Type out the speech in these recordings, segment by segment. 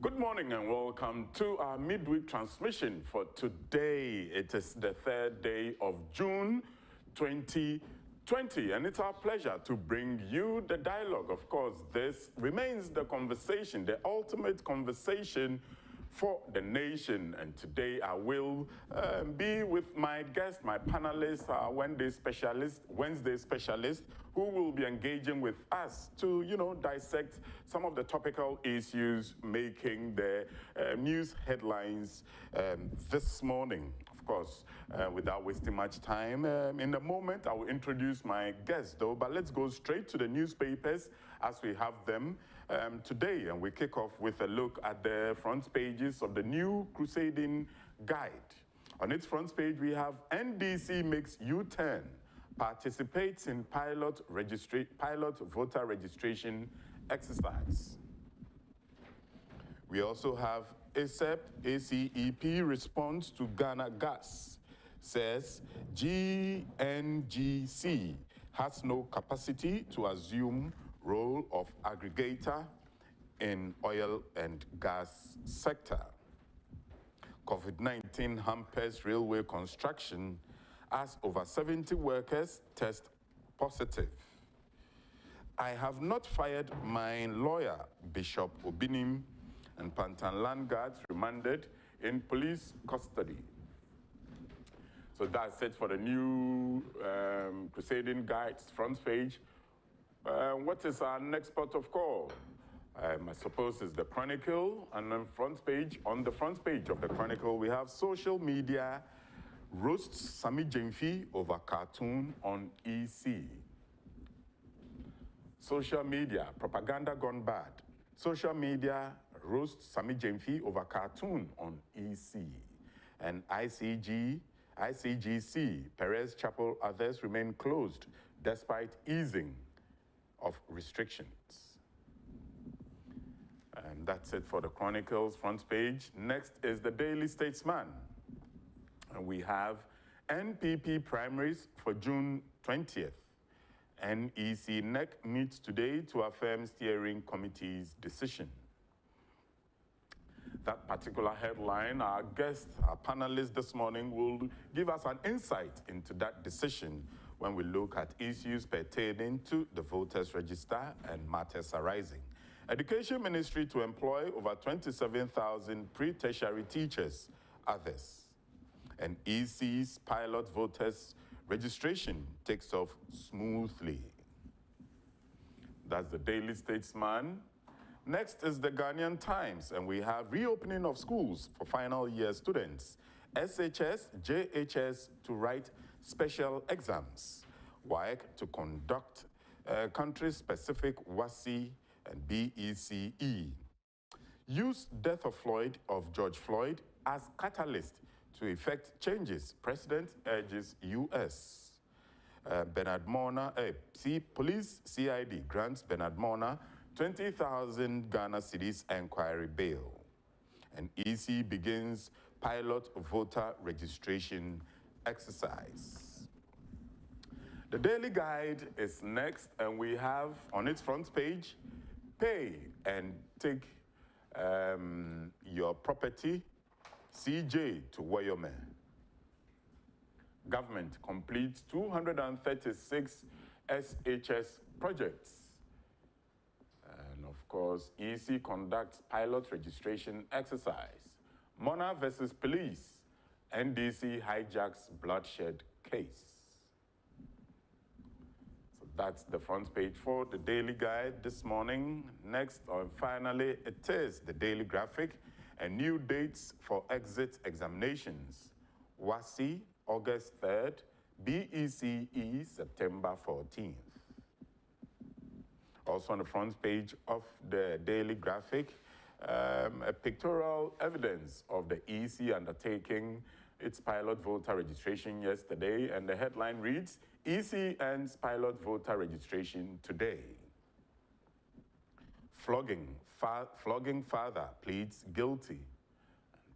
Good morning and welcome to our midweek transmission for today. It is the 3rd day of June 2020, and it's our pleasure to bring you the dialogue. Of course, this remains the conversation, the ultimate conversation for the nation. And today I will be with my guest, my panelist, our Wednesday specialist, who will be engaging with us to, dissect some of the topical issues making the news headlines this morning. Of course, without wasting much time, in a moment I will introduce my guest, though, but let's go straight to the newspapers as we have them today, and we kick off with a look at the front pages of the New Crusading Guide. On its front page, we have NDC makes U-turn, participates in pilot voter registration exercise. We also have ACEP response to Ghana gas, says GNGC has no capacity to assume role of aggregator in oil and gas sector. COVID-19 hampers railway construction as over 70 workers test positive. I have not fired my lawyer, Bishop Obinim, and Pantan land guards remanded in police custody. So that's it for the New Crusading Guide's front page. What is our next port of call? I suppose it's the Chronicle, and on the front page of the Chronicle, we have social media roasts Sami Jemfi over cartoon on EC. Social media, propaganda gone bad. Social media roasts Sami Jemfi over cartoon on EC. And ICGC, Perez Chapel, others remain closed despite easing of restrictions. And that's it for the Chronicle's front page. Next is the Daily Statesman. And we have NPP primaries for June 20th. NEC NEC meets today to affirm steering committee's decision. That particular headline, our guest, our panelist this morning will give us an insight into that decision when we look at issues pertaining to the voters register and matters arising. Education Ministry to employ over 27,000 pre-tertiary teachers, others. And EC's pilot voters registration takes off smoothly. That's the Daily Statesman. Next is the Ghanaian Times, and we have reopening of schools for final year students. SHS, JHS to write special exams. WAEC to conduct country-specific WASI and BECE. Use death of George Floyd as catalyst to effect changes. President urges US. Bernard Morna, police CID grants Bernard Morna 20,000 Ghana cedis enquiry bail. And EC begins pilot voter registration exercise. The Daily Guide is next, and we have on its front page, pay and take your property, CJ to Wyoming. Government completes 236 SHS projects. And of course, EC conducts pilot registration exercise. Mona versus police, NDC hijacks bloodshed case. So that's the front page for the Daily Guide this morning. Next, and finally, it is the Daily Graphic and new dates for exit examinations. WASI, August 3rd, BECE, September 14th. Also on the front page of the Daily Graphic, a pictorial evidence of the EC undertaking its pilot voter registration yesterday, and the headline reads, EC ends pilot voter registration today. Flogging father pleads guilty.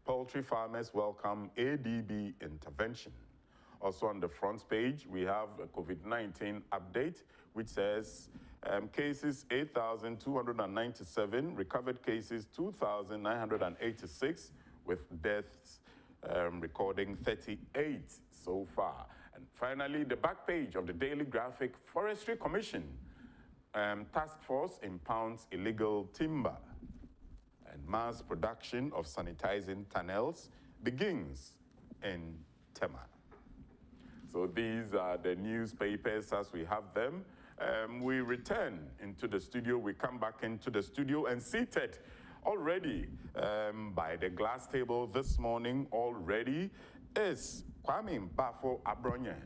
Poultry farmers welcome ADB intervention. Also on the front page, we have a COVID-19 update, which says cases 8,297, recovered cases 2,986, with deaths recording 38 so far. And finally, the back page of the Daily Graphic, Forestry Commission task force impounds illegal timber, and mass production of sanitizing tunnels begins in Tema. So these are the newspapers as we have them. We return into the studio, we come back into the studio, and seated already by the glass table this morning already is Kwame Baffoe Abronye,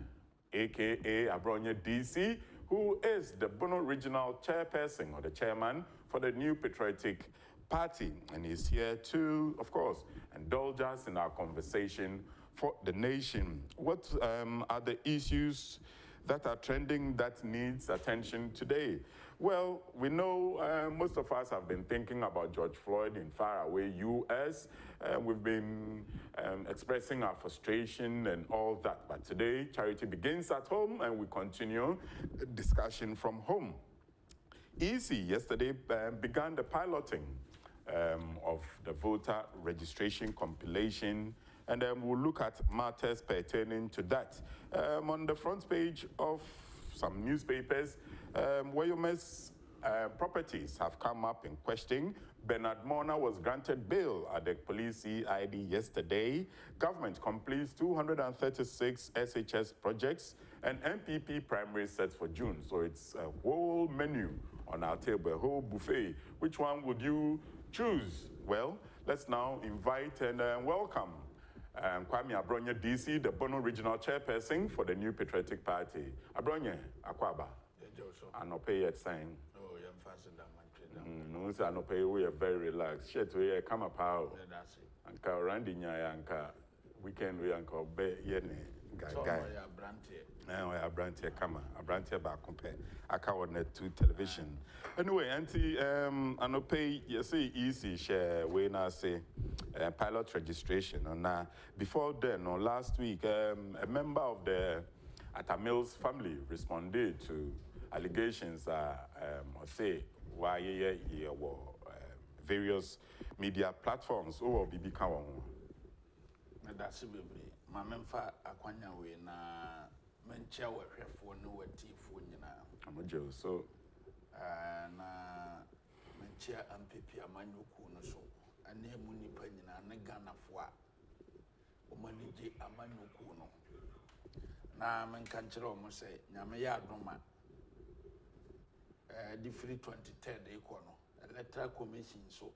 aka Abronye DC, who is the Bono Regional Chairperson, or the chairman, for the New Patriotic Party. And he's here to, of course, indulge us in our conversation for the nation. What are the issues that are trending that needs attention today? Well, we know most of us have been thinking about George Floyd in faraway US. We've been expressing our frustration and all that. But today, charity begins at home, and we continue discussion from home. EC yesterday began the piloting of the voter registration compilation, and we'll look at matters pertaining to that. On the front page of some newspapers, Wayome's properties have come up in question. Bernard Mona was granted bail at the police CID yesterday. Government completes 236 SHS projects, and MPP primary set for June. So it's a whole menu on our table, a whole buffet. Which one would you choose? Well, let's now invite and welcome Kwame Abronye DC, the Bono Regional Chairperson for the New Patriotic Party. Abronye, Akwaba. I no pay yet saying. Oh, you're fastened that much. No, I no pay. We are very relaxed. Shit, we come up how. That's it. Anka Randy Nyaya, Anka weekend we Anka Be Yene guy. Now I Abronye come. Abronye back compare. Aka on net to television. Anyway, Auntie, I no pay. You say easy share. We now say pilot registration. And before then, last week, a member of the Atamil's family responded to allegations why various media platforms will be becoming. That's it, baby. My memfa Akwanya we na mencha we for no tea for I'm a Joe, so na mencha MPP Amanyuku no so and near Muni Penina and Ghana for Omaniji Amanyuku no. Na menkanchero mo say Nyamaya Doma. The free 23rd econo, Electoral Commission so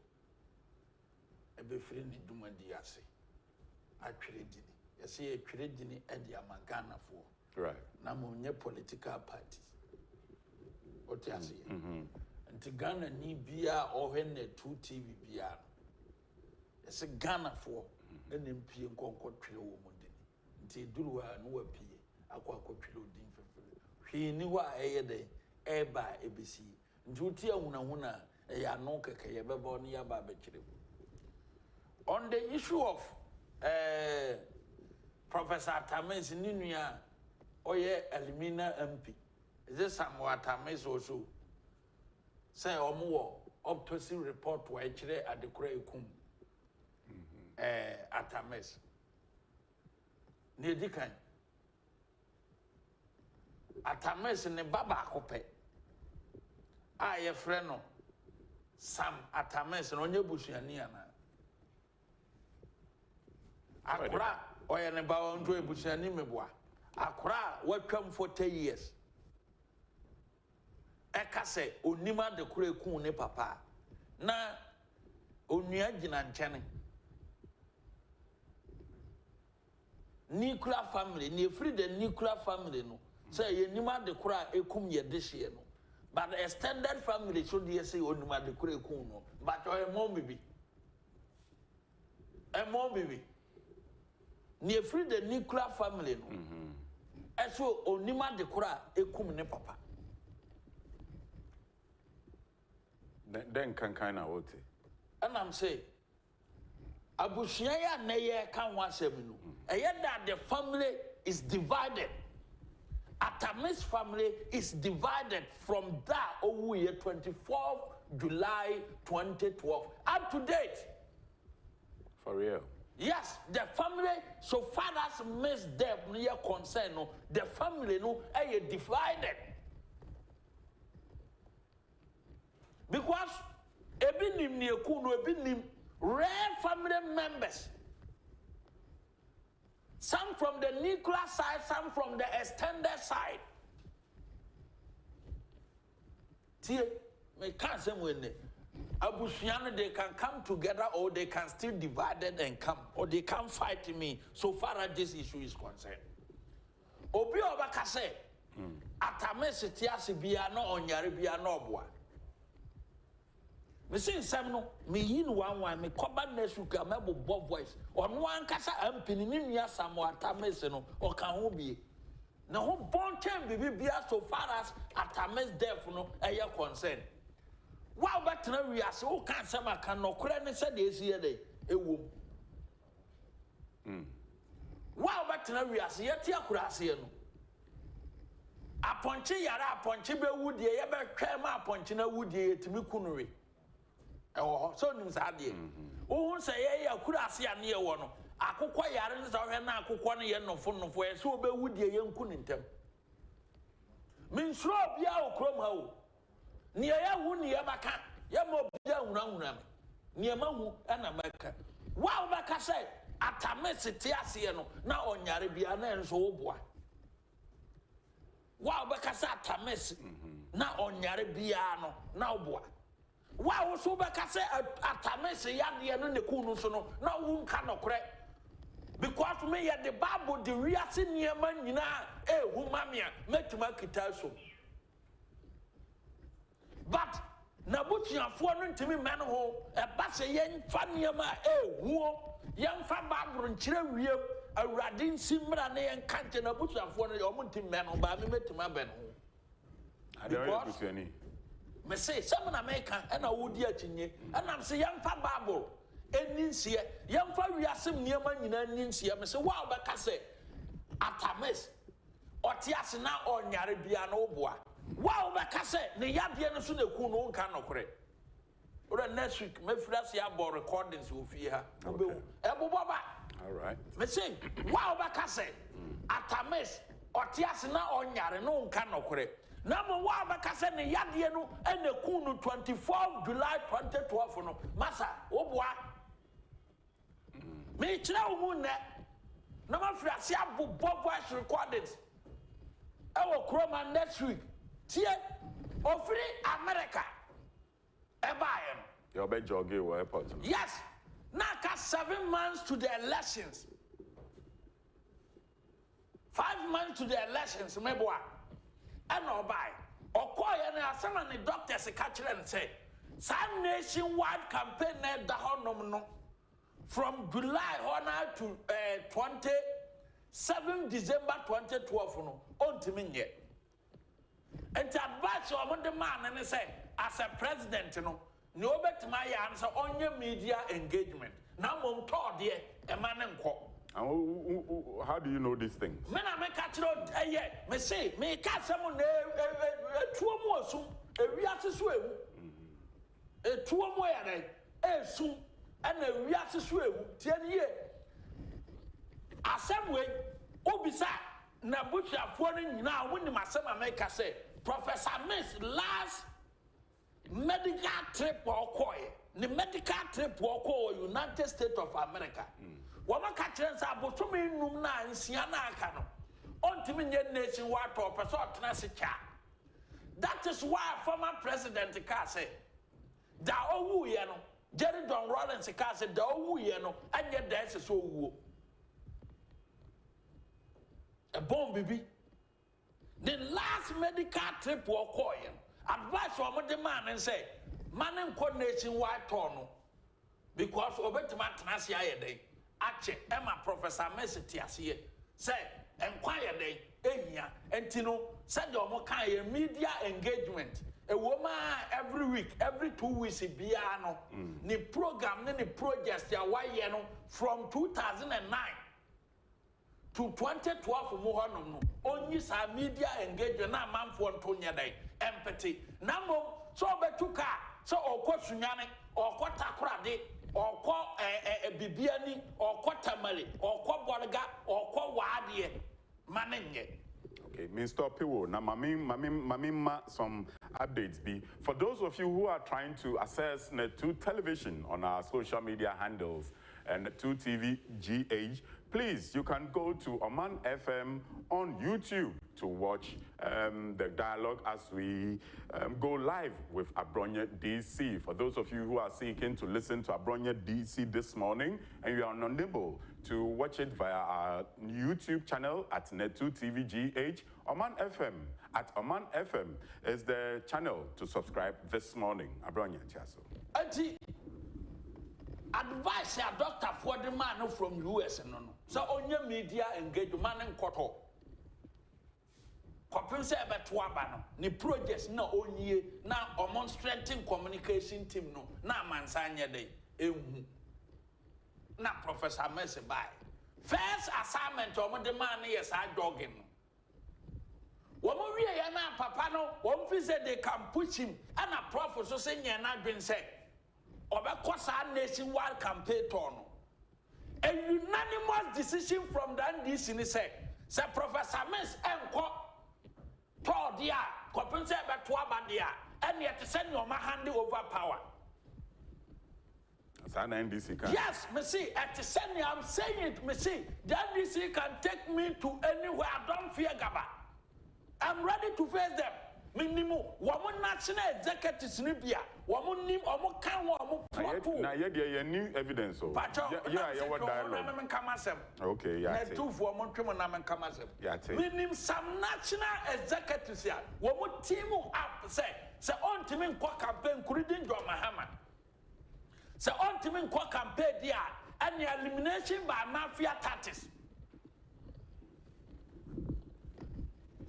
a be free ni duma diase. I created it. You see, a created it at the Amagana for. Right. Namunye political parties. What you say? And to Ghana ni bia or when the 2 TV bia. It's a Ghana for then MP and Concord Trio woman. Until Dua no appear. Aqua Trio din for free. He knew what I had. Eba ABC ntuti ahuna ya no keke ye bebo ne ya ba bekire. On the issue of Professor Tames Ninua oye Elimina MP, is this some Tames also say omo autopsy report wa ekire adekora ekum Atames ne dikan Atames ne baba akope ye friend no Sam Atames no onye busuani ana akora oye ne ba onto ebusuani meboa akora watwam 40 years eka se onima de kura ekun ne papa na onua gina nkyene nuclear family ni free the nuclear family no say ye nima de kura ekum ye de hye no. But the extended family should you say on the Kurekuno, but a mom baby. A mom baby. Near free the nuclear family. And so Onima de Kura, a cum papa. Then can kind of what? And I'm saying, Abushia Naya can once a minute. And yet that the family is divided. Atame's family is divided from that over year 24th July 2012 up to date. For real? Yes, the family, so far as Miss Deb near concern, no, the family no are divided. Because ebinim near kuno ebinim rare family members. Some from the nuclear side, some from the extended side. See, me can't say when Abusiano, they can come together or they can still divide it and come, or they can't fight me so far as this issue is concerned. Obi Obaka say, Atamesi tiasi biya no onyari biya no obwa. Me say some no, me yin one, me koba nesuka, me bo bob voice. On one kasa ampini ni ya samo Atamesi no, or kan hobi. Na ho bon time bibi biya so far as Atamesi death no, aya concerned. Wow, but now we are so can't say I can no credit said this year day a womb. Wow, but now we are see a tia curasian. A punchy yara punchy be woody, a ever crema punchina woody to me cunnery. Oh, so names are dear. Oh, say a curasian near one. I could quite yarns or an aqua yen no fun of where so be woody a young cunningham. Means rob yao cromho. Near ya near Baka, Yamo Yaunam, near Mamu and America. Wow, Baka said, Atamesi Tiasiano, now on Yaribiana and so boy. Wow, Baka said Atamesi, now on Yaribiano, now boy. Wow, so Baka said Atamesi Yadian and the Kunusono, now whom cannot correct. Because me at the Bible, the Riasin Yaman, you know, Humamia, met to make it also. But Nabutia foreign to me man ho a bass a young fanyama who young Fababro and Chile a radin simran and canton a butcher for your multi man on by me to my ben. I don't know any. Me say some American and I would yet in ye, and I'm say young Fababro and Ninsia, young Fabiasim near man in Ninsia, me say wow, but I say Atames or Tiasina or Yaribiano bois. Wow, but I said, the Yadian soon a coon cannot correct. Or next week, my friends about recordings will fear. All right. Me say, wow, but I said, Atames or Tiasina or Yari, no one cannot correct. Number one, but I said, the Yadian and the coon 24th July 2012. No, Massa, oh boy. Me chill moon that. No one friends about Bob voice recordings. Our Chroma next week. Tie, of free America. Ebayen. You'll be jogging or airport. Yes. Now, 7 months to the elections. 5 months to the elections, maybe what? And no buy. Or call some of the doctors catch and say, some nationwide campaign from July to 27 December 2012 on to me yet. And to advise you on the man and say, as a president, no better my answer on your media engagement. Now, I'm told you, a man and quote. How do you know these things? Men I make catch out yet. Me say, me catch someone two more soon, a reaction swim. A 2 more a soon, and a reaction swim 10 years. A some way, Obisa, Nabucha foreign now when my son make us say. Professor Miss last medical trip or coy, the medical trip or coy, United States of America. Wama catchers are Botomi Numna and Siana Cano. On to me nationwide or Professor Tenasica. That is why former President Kase, Da Owu Yano, Jerry Don Rollins Kase, Da Owu Yano, and yet there's so woo. A bomb baby. The last medical trip was coin. Advice from the man and say, man and coordination white torno. Because over to my Tanasia day, Ache, Emma Professor Messitias say, enquire day, and Tino, said your media engagement. A woman every week, every 2 weeks, piano, the program, the projects, from 2009. to 2012 mu honom no onyi sa media engagement na manfo ntonya dai empathy na mom so betuka so okọ sunyane okọ takorade okọ bibiani okọ tamale okọ borga okọ waade manenye. Okay, Mr. Piwo, now mamima some updates be. For those of you who are trying to access Net2 television on our social media handles and Net2 TV GH, please, you can go to Oman FM on YouTube to watch the dialogue as we go live with Abronye DC. For those of you who are seeking to listen to Abronye DC this morning and you are unable to watch it via our YouTube channel at Net2 TV GH, Oman FM at Oman FM is the channel to subscribe this morning. Abronye Chiaso. Advice a doctor for the man from US no. So on your media engagement man koto. Kopinse beto aba no. Ni projects na onye na omon strengthening communication team no. Na mansanya dey ehu. Na Professor Messi by. First assignment omo the man yes a dogging. Womo wie ya na papa no, won fi say they can push him. And a prof so say nya na dwen say Obekosa nationwide campaign turn. A unanimous decision from the NDC said, "Sir Professor Miss Enko, Claudia, Compensate Batuabadia, and yet to send your hand over power." NDC can. Yes, Missy, at the send I'm saying it, Missy. The NDC can take me to anywhere. I don't fear Gaba. I'm ready to face them. Minimum, woman national executives Libya, woman name or more can one. Now, yeah, new evidence. Yeah, what dialogue? Okay, yeah. Two for one Kamasem. Yeah, minimum some national executives here. Woman team up say on to me campaign, couldn't draw my hammer. So on to me campaign, dear, and the elimination by mafia tactics.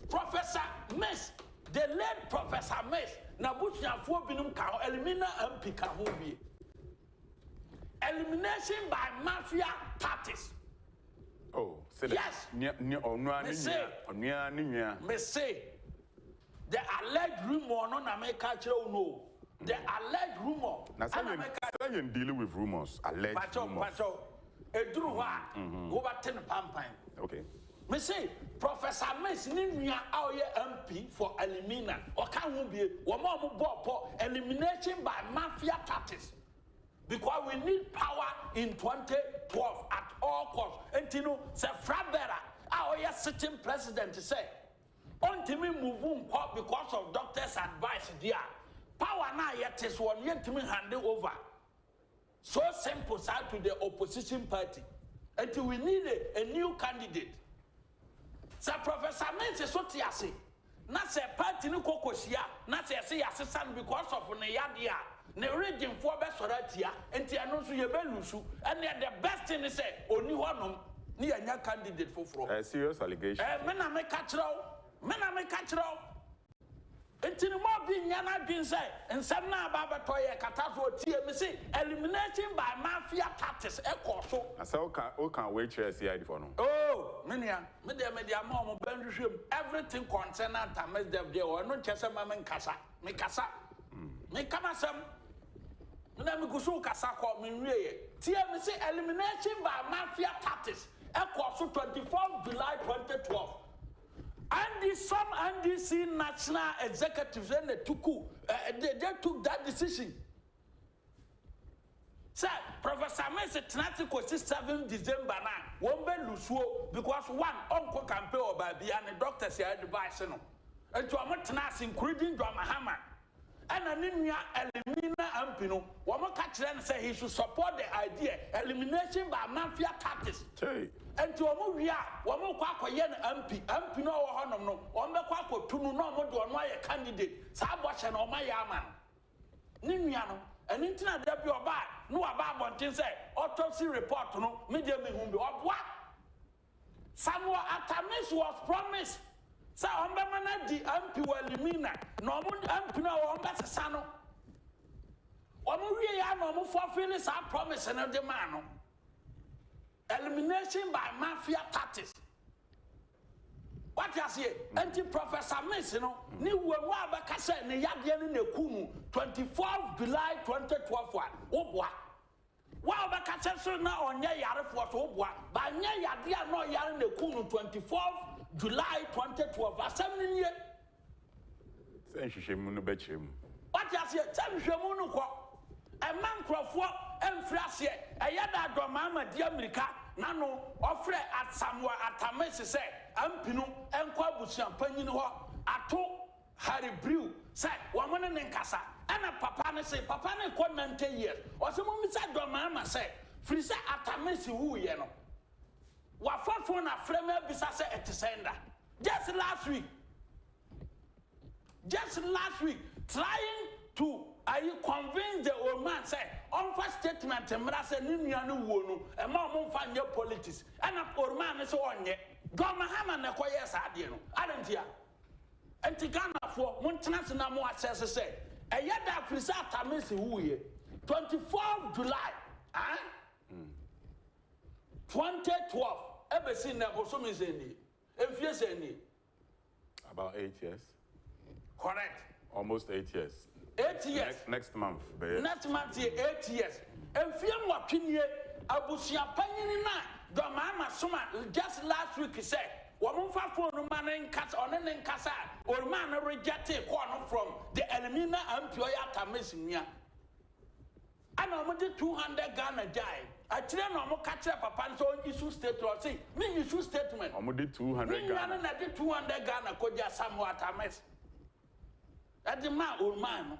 Professor Miss. The late Professor Miss Nabuchia for Binum Kao elimina MP Kahubi. Elimination by mafia tactics. Oh, yes. Me say the alleged rumor no na make no. The alleged rumor. Now, you dealing with rumors. Alleged rumors. Okay. Me say Professor Miss Ninia Aoye MP for Elimina or can we be elimination by mafia tactics because we need power in 2012 at all costs. And you know, say Frabera Aoye sitting president say on me move because of doctors' advice dear. Power now yet is one yet to me hand over. So simple side to the opposition party. Until we need a new candidate. Sir Professor Mense Sotiasi, not say party no kokosia, not say assistant because of Neyadia, ne region for Bessoratia, and Tianosu Yebelusu, and the best thing is say, only one near a candidate for a serious allegation. Mena me catch row. Until more being Yana being said, and some now Babatoya Catastro TMC, elimination by mafia tactics, echo so. I saw can wait to see for no. Oh, Minia, Media Mom, Benjum, everything concerned Tamas Dev, or no Chesaman Casa, Mikasa, Mikamasam, Namagusu Casako, Minre, TMC, elimination by mafia tactics, echo so 24th July 2012. And some NDC national executives and they took that decision. Sir, Professor Messi Tnatiko 7 December now, won't be Lusuo because one uncle campaign or baby and the doctor said advice no. And to a Matanas including Drama Hammer. And an India Elimina Ampino, one more catch and say he should support the idea elimination by mafia tactics. And to a movie, one more Quakoyan MP no honor no, one more Quaco to no more do on my candidate, Sabosh and on my yaman. Nimiano, and internet debut or bad, no about one thing say, autopsy report no, medium whom or what? Somewhat after Miss was promised. So on the MP will elimina, no one MP no on better sano. One no fulfilling our promise and of the man. Elimination by mafia tactics. What you say? Anti Professor Miss, you know, ni wa ba kase ne yade ne kumu 24th July 2012 wa. Wa ba kase so na onye yare fo so bo ba nye yade no yare ne kumu 24th July 2012 asem ni nie. Say hwehwemu no bechrem. What you say? Say hwehwemu no ko. E man krofo emfri ase e yada do mama di America na no ofre atsamwa atamese say ampinu enko abusuan panyin ho ato Harry Brew say wamane ne nkasa ana papa ne say papa ne ko 90 years o se mo mi say do mama say free say atamese wu ye no wa fafo na frema bisa say etisenda just last week trying to convince the old man say on first statement mra say ni nua no wo no e ma mo mfa nye politics ana old man say onye do mahama na koye sa ade no adantia enti Ghana fo mo ntena na mo access say e yada frisa atamesi wuye 24th July 2012 ebesi na boso mi zeni emfie zeni about 8 years. Correct. Almost 8 years. 8 years. Next month. Next month, 8 years. And fear what pinye abusia panini na do mama suma just last week he said woman fa phone man in cast on in casa or man rejected corner from the Elimina employer Tamisinia. And I'm 200 Ghana jai. I tell you, I'm catch up a so issue statement. See, me issue statement. I'm 200 Ghana. 200 Ghana could just somewhat ames. At the man, old man.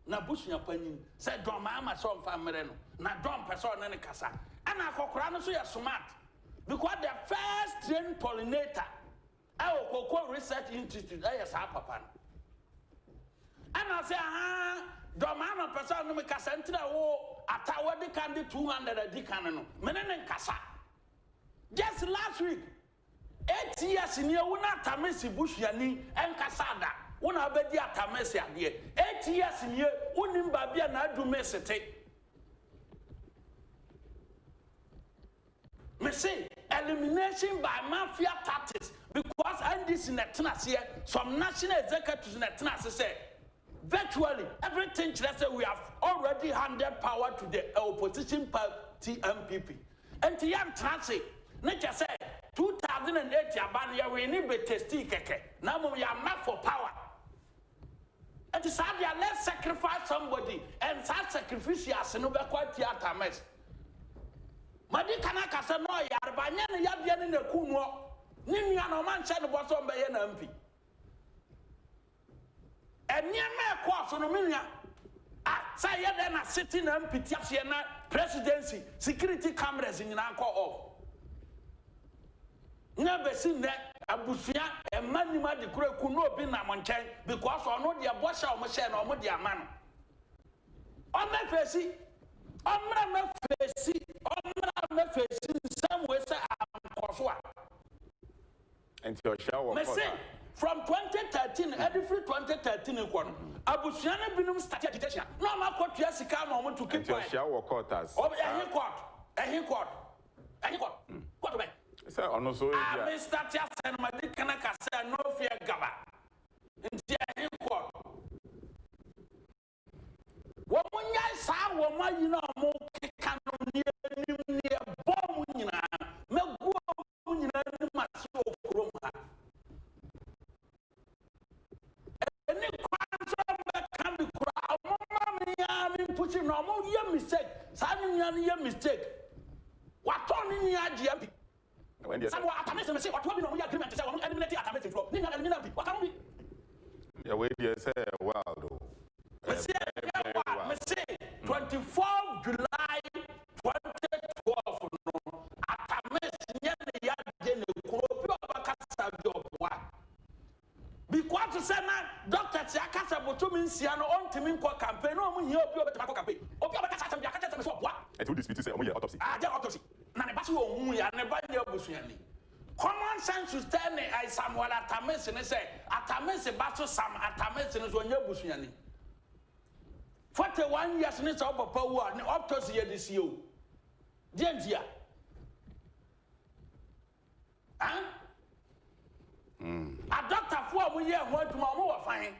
Na busunya panyin say don mama so famere no na don person na ne kasa ana akokora no so ya smart because the first trained pollinator Okoko Research Institute yes papa ana say don mama person no me kasa ntra wo atawa de kan de 200 adi kan no me ne kasa just last week 8 years ni wona tamesi busuani enkasada Una abedi atamesi ade 8 years nie unim babia na adume sete me say elimination by mafia tactics because NDC netna here some national executives netna say virtually everything say we have already handed power to the opposition party MPP and the young transit nature say 2008 abania we need be testy keke now we are not for power. It is hard, let's sacrifice somebody and that sacrifice as no be quite theater mess. Madi kanaka say no ya banya ne ya bia ne kuno ni nua no man che no boso mbe ye na mpi. Eniema course no menua say ye dey na city na mpi tiafie na presidency security cameras nyina call off. Na besi ne abusuya emanima de kura ku no obi na monchen because ono de abosha o mo share na o mo de amano o me fesi omra me fesi somewhere say amkoso a and your shower from 2013 every 2013 ko no abusuya na binum start agitation no ma kotua sika ma o mo to keep your shower quarters o ehin court court be say ono so ya Mr. Tiasen madikana ka say no fear gaba nti ehin court wo munya sa wo mayi na mo keka no ni enim ni bom nyina megu mo nyina ni maso okrom ha eni kwanso be kan bi kura mo ma me ya me pushi no mo ye mistake sa ni nya ni ye mistake wato ni nya dia bi when they say atamese say what we no agreement say we eliminate atamese flow ni na eliminate what can we yeah we dey say wow though me say 24th July 2012 no atamese nya ne ya de ne kuro bi obakasa job wa because say na doctor ti akasa botumi nsia no ontimi nko campaign no mu hia obi obetaka campaign obi obakasa asem bi akasa say what and who dispute say omo autopsy autopsy na ne baso omu ya ne ba ne abusuani common sense to tell me I Samuel atamese ne say atamese baso sam atamese ne so nya abusuani 41 years ne so papa wu ne autopsy ye this year dientia A doctor for we year what tomorrow fine.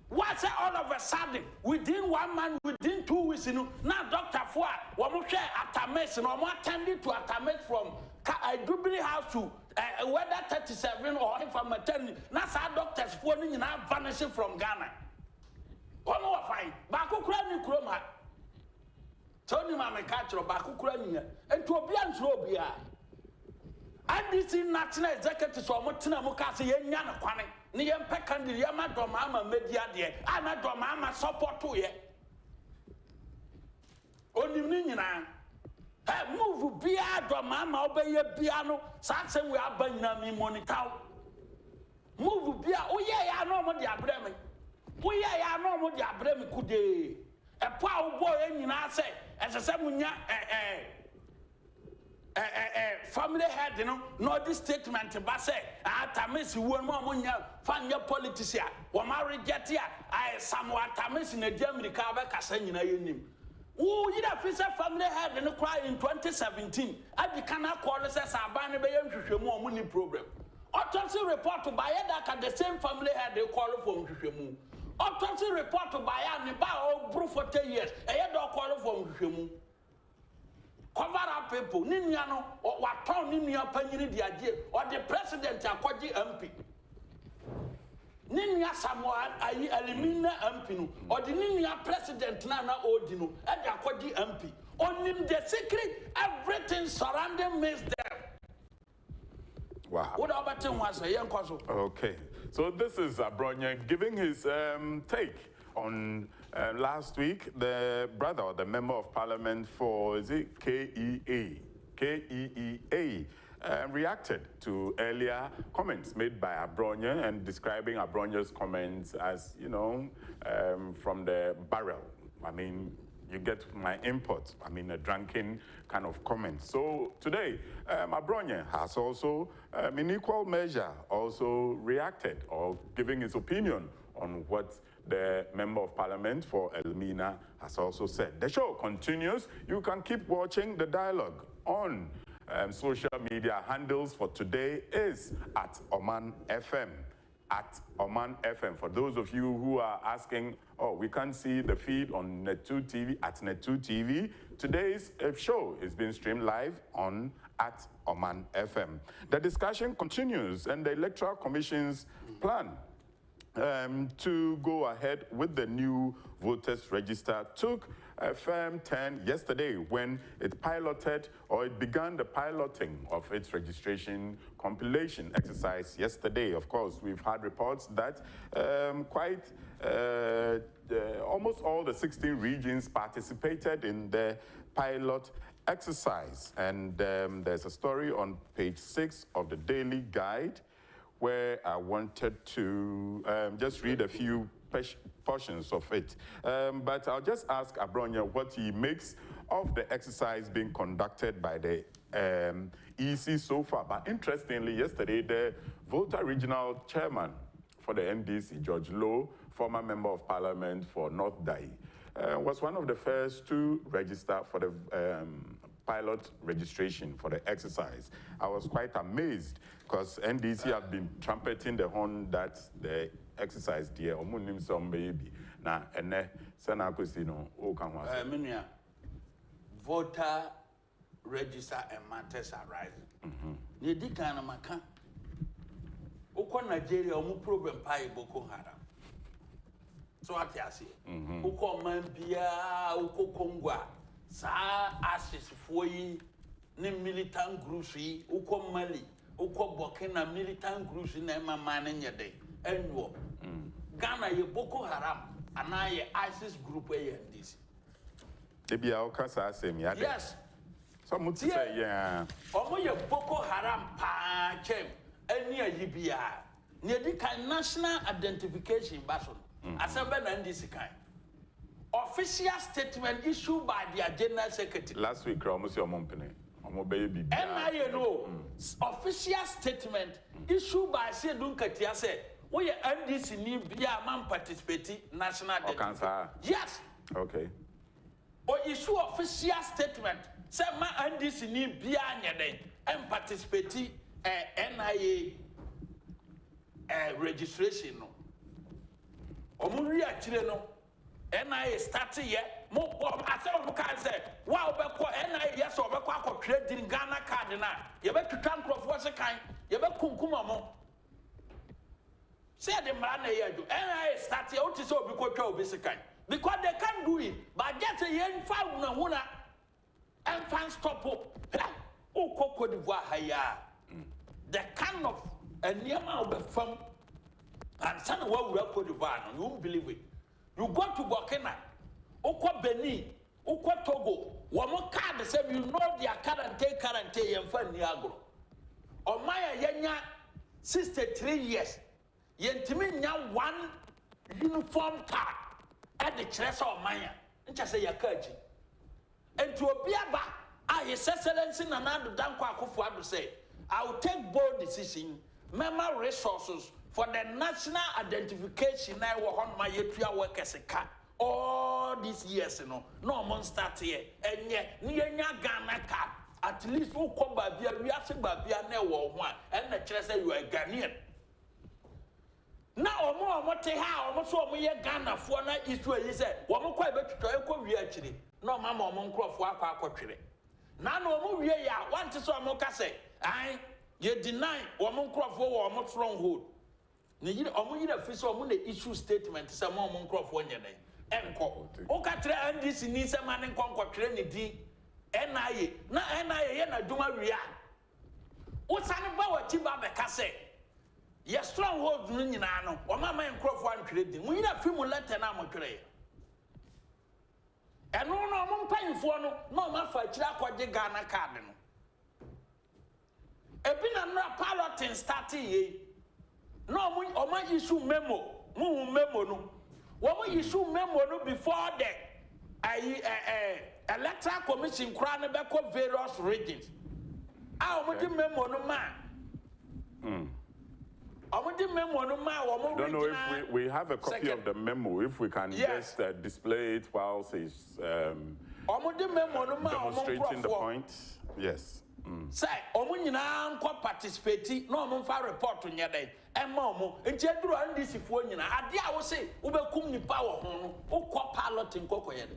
What's all of a sudden within 1 month, within 2 weeks, now Doctor for one share at a mess and I'm attending to at a mess from Jubilee House to whether 37 or if I'm attending. That's our doctors phoning and I'm vanishing from Ghana. One more fine. Baku Krani Kroma. Tony Mama Catcher, Baku Krania, and to a Bian's Robia. NDC National Executive so Motina Mukasi Yana Kwame. Niyem pekandi yama do mama media de ana do mama support to ye onim ni nyina move bia do mama obeye bia no sa sem we abanyina mi monitor move bia oye ya no mo de abre me oye ya no mo de abre me kude e pa wo boy nyina se esese munya family head, no this statement, but say, Tamis, one more munya, fan your politician, or married Jetia, I somewhat Tamis in a Germany carver Cassandra in. Oh, you have a family head and a cry in 2017. I cannot call us as a banner by more money problem. Autopsy report to Bayadak at the same family head they call for Shimu. Autopsy report to Bayan about proof for 10 years, a head or call for Shimu. Cover up people, Niniano, or what town Ninia Penny the idea, or the president Akwaji MP. Ninia Samoa, I elimina MP, or the Ninia president Nana Odino, and Akwaji MP. On him the secret, everything surrounding me is there. Wow. What about him was a young cousin? Okay, so this is Abronye giving his take on last week, the brother, the member of parliament for, is it KEA, reacted to earlier comments made by Abronye and describing Abronye's comments as, you know, from the barrel. I mean, you get my input. I mean, a drunken kind of comment. So today, Abronye has also, in equal measure, also reacted or giving his opinion on what the member of parliament for Elmina has also said. The show continues. You can keep watching the dialogue on social media. Handles for today is at Oman FM. At Oman FM. For those of you who are asking, oh, we can't see the feed on Net2 TV, at Net2 TV. Today's show is being streamed live on at Oman FM. The discussion continues, and the Electoral Commission's plan to go ahead with the new voters register took a firm turn yesterday when it piloted, or it began the piloting of its registration compilation exercise yesterday. Of course, we've had reports that almost all the 16 regions participated in the pilot exercise. And there's a story on page 6 of the Daily Guide where I wanted to just read a few portions of it. But I'll just ask Abronye what he makes of the exercise being conducted by the EC so far. But interestingly, yesterday, the Volta Regional Chairman for the NDC, George Lowe, former Member of Parliament for North Dai, was one of the first to register for the pilot registration for the exercise. I was quite amazed because NDC have been trumpeting the horn that the exercise there, omunim some baby. Na ene sana kusino o kanwa. Minya, voter register and matters arise. Ni di kana maka. Uko Nigeria omu problem pa Boko Haram. So ati asi. Uko Mambia, uko Kongwa. Sa ashes for ye, ni militant groups yi, uko Mali, uko Burkina militant groups in Emma Manning ya day, and war. Ghana ye Boko Haram, and I ye ISIS group a NDC. Debi aokasa asem ya. Yes. So muti say yeah. Omo ye Boko Haram pa chem, eni a yibia. Ni di kan national identification bason. Asaba na NDC kan. Official statement issued by their General Secretary. Last week, almost your company. Baby. NINO official statement issued by Sedun Katia said, we NDC need be a man participating national identification. Yes. Okay. Or issue official statement, say my NDC need be a and participating NIA registration no omo wi akire no NIA start ye mo ase omo kan say wa obekọ NIA yes obekọ akotwe din Ghana card na ye be twitwa nkrofo se kan ye be kunkum omo say the man na ye do NIA start ye oti say obi kotwa obi se kan because they can't do it but get a yen fa na huna and fan stop o Cote d'Ivoire haya the kind of a niema of the firm and son of what we are Cote d'Ivoire you won't believe it. You go to Burkina, Oko Benin, Oko Togo, one more card say you know their quarantine and fun Niagara. On my yenya 63 years, Yentiminya one uniform card at the chest of Maya, and just say Yakaji. And to a Biaba, I his excellency Nanado Dankwa Kufuadu say, I will take bold decision, member resources. For the national identification, I will on my year work as a cat. All these years, no man start here. And yet, near Ghana cat. At least who come by via, we are saying by via never one. And the church say you are Ghanaian. Now, more what they have, almost so we are Ghana for night is where he said, one more quite better to echo we actually. No, Mamma Moncroft walk our country. Now, no more, yeah, want to saw Moka say, I, you deny woman crop for or more stronghold. Ni omo official omo na issue statement say mo nkrofo nyene enko o ka tire NDC ni se man nko twere ne di NIA na NIA ye na duma wia o sane ba wachi ba be ka say ye stronghold no nyina no o ma man nkrofo antwere di mo nyina film letter na mo twere eno no omo mpanfo no na o ma fa kire akwaje Ghana card no ebi na no piloting start ye no, we issue memo. Memo no. We issue memo no before the Electoral Commission crown beko various regions. We memo no man. Memo no man. I don't know if we have a copy of the memo. If we can just display it while he's demonstrating the point. Yes. Say, Omunina unko participate, no monfa report to nyade. Momo, and Jedru NDC for Nina. Adia will say, Ubekum ni power home, Uko pilot in Cocoyed.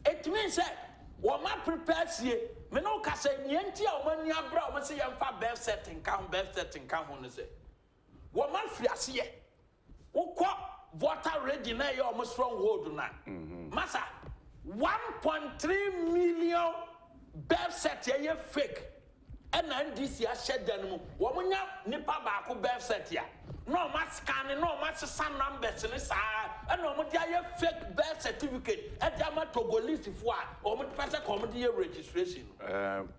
It means that, Wama prepares ye, Menoka say, Yentia, when you are brought, say, I'm far best setting count, on say. Wama Fiasie, Uko voter ready now, you're almost stronghold na. Massa, 1.3 million. Birth set ye fake. And NDC a shed them. Woman nipa baako birth set ya. No mas scanning, no mas san numbers in this and no more fake birth certificate. And Yama Togolese for or person comedy registration.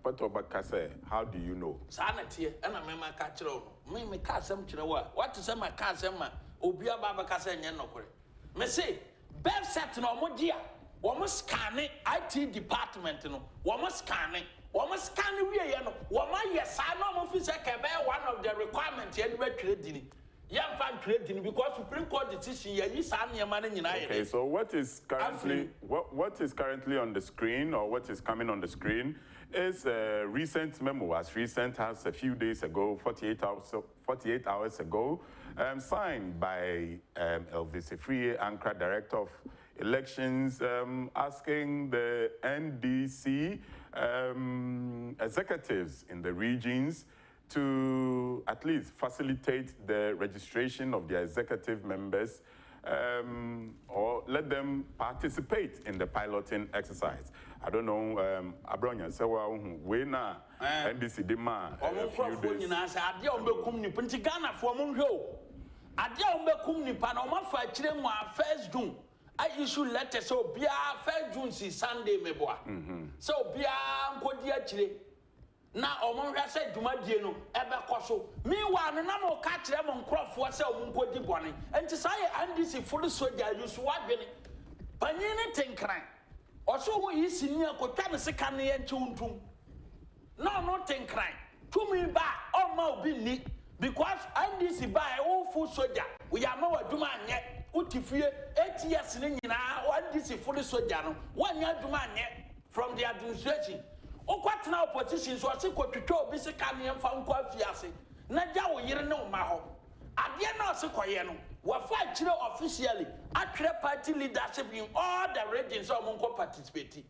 Patobakase, how do you know? Sanity and a mema catcher. Me casam chilawa. What to say my casama? Obia Baba Casa and Yanokre. Me say, birth set no more dear. Woman scanning IT department, no. Woman scanning we no. Woman yes, I know officer can bear one of the requirements and we're trading. Young fan trading because Supreme Court decision is okay, so what is currently on the screen or what is coming on the screen is a recent memo, as recent as a few days ago, 48 hours ago, signed by Elvis Efrie, Ankara Director of Elections, asking the NDC executives in the regions to at least facilitate the registration of their executive members or let them participate in the piloting exercise. I don't know, Abronye, so we na NDC demand a few days. I issue letters so Bia 1st June si Sunday meboa. So Bia nkodi achire. Na omonhwa se dwuma die no ebe koso. Meanwhile no na no ka kire mo nkrofo se omonkodi bone. Enti say NDC full soldier use wadwene. Panyine tenkran. Oso hu yi sini akotwa ne seka ne ye ntuntum. No tenkran. Tumi ba o ma obi ni because NDC ba e wo full soldier. We are ma wadwuma anye. Utifie 8 years ni nyina NDC full soldier no wanya adwuma anye from the administration. Okwatena opposition so se kotwetwa obi se ka ne mfa nkwa afiase na gya wo yire ne ma ho Adia no se koye no. We fight chile officially. Akre party leadership in all the regions of Monko participate.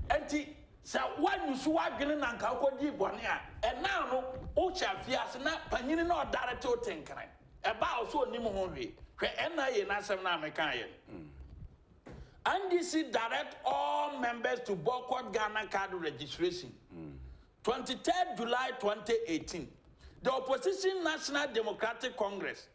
Enti sa one you so adwene na nka akodi bone a and now no o chafiase na panyini na odarete o tenkran. Eba o so onim ho hwe. Hwe NIA na asem na meka ye. NDC direct all members to boycott Ghana card registration. 23rd July 2018. The opposition National Democratic Congress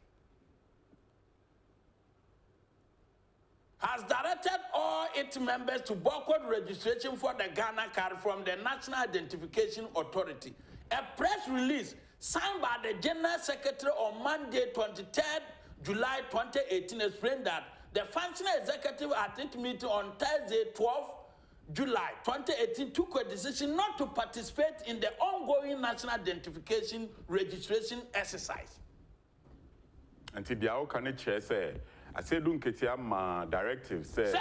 has directed all its members to boycott registration for the Ghana card from the National Identification Authority. A press release signed by the General Secretary on Monday, 23rd July 2018 explained that the functional executive at its meeting on Thursday, 12th July 2018 took a decision not to participate in the ongoing national identification registration exercise. Until the outcome chair say, I said, don't get your directive say.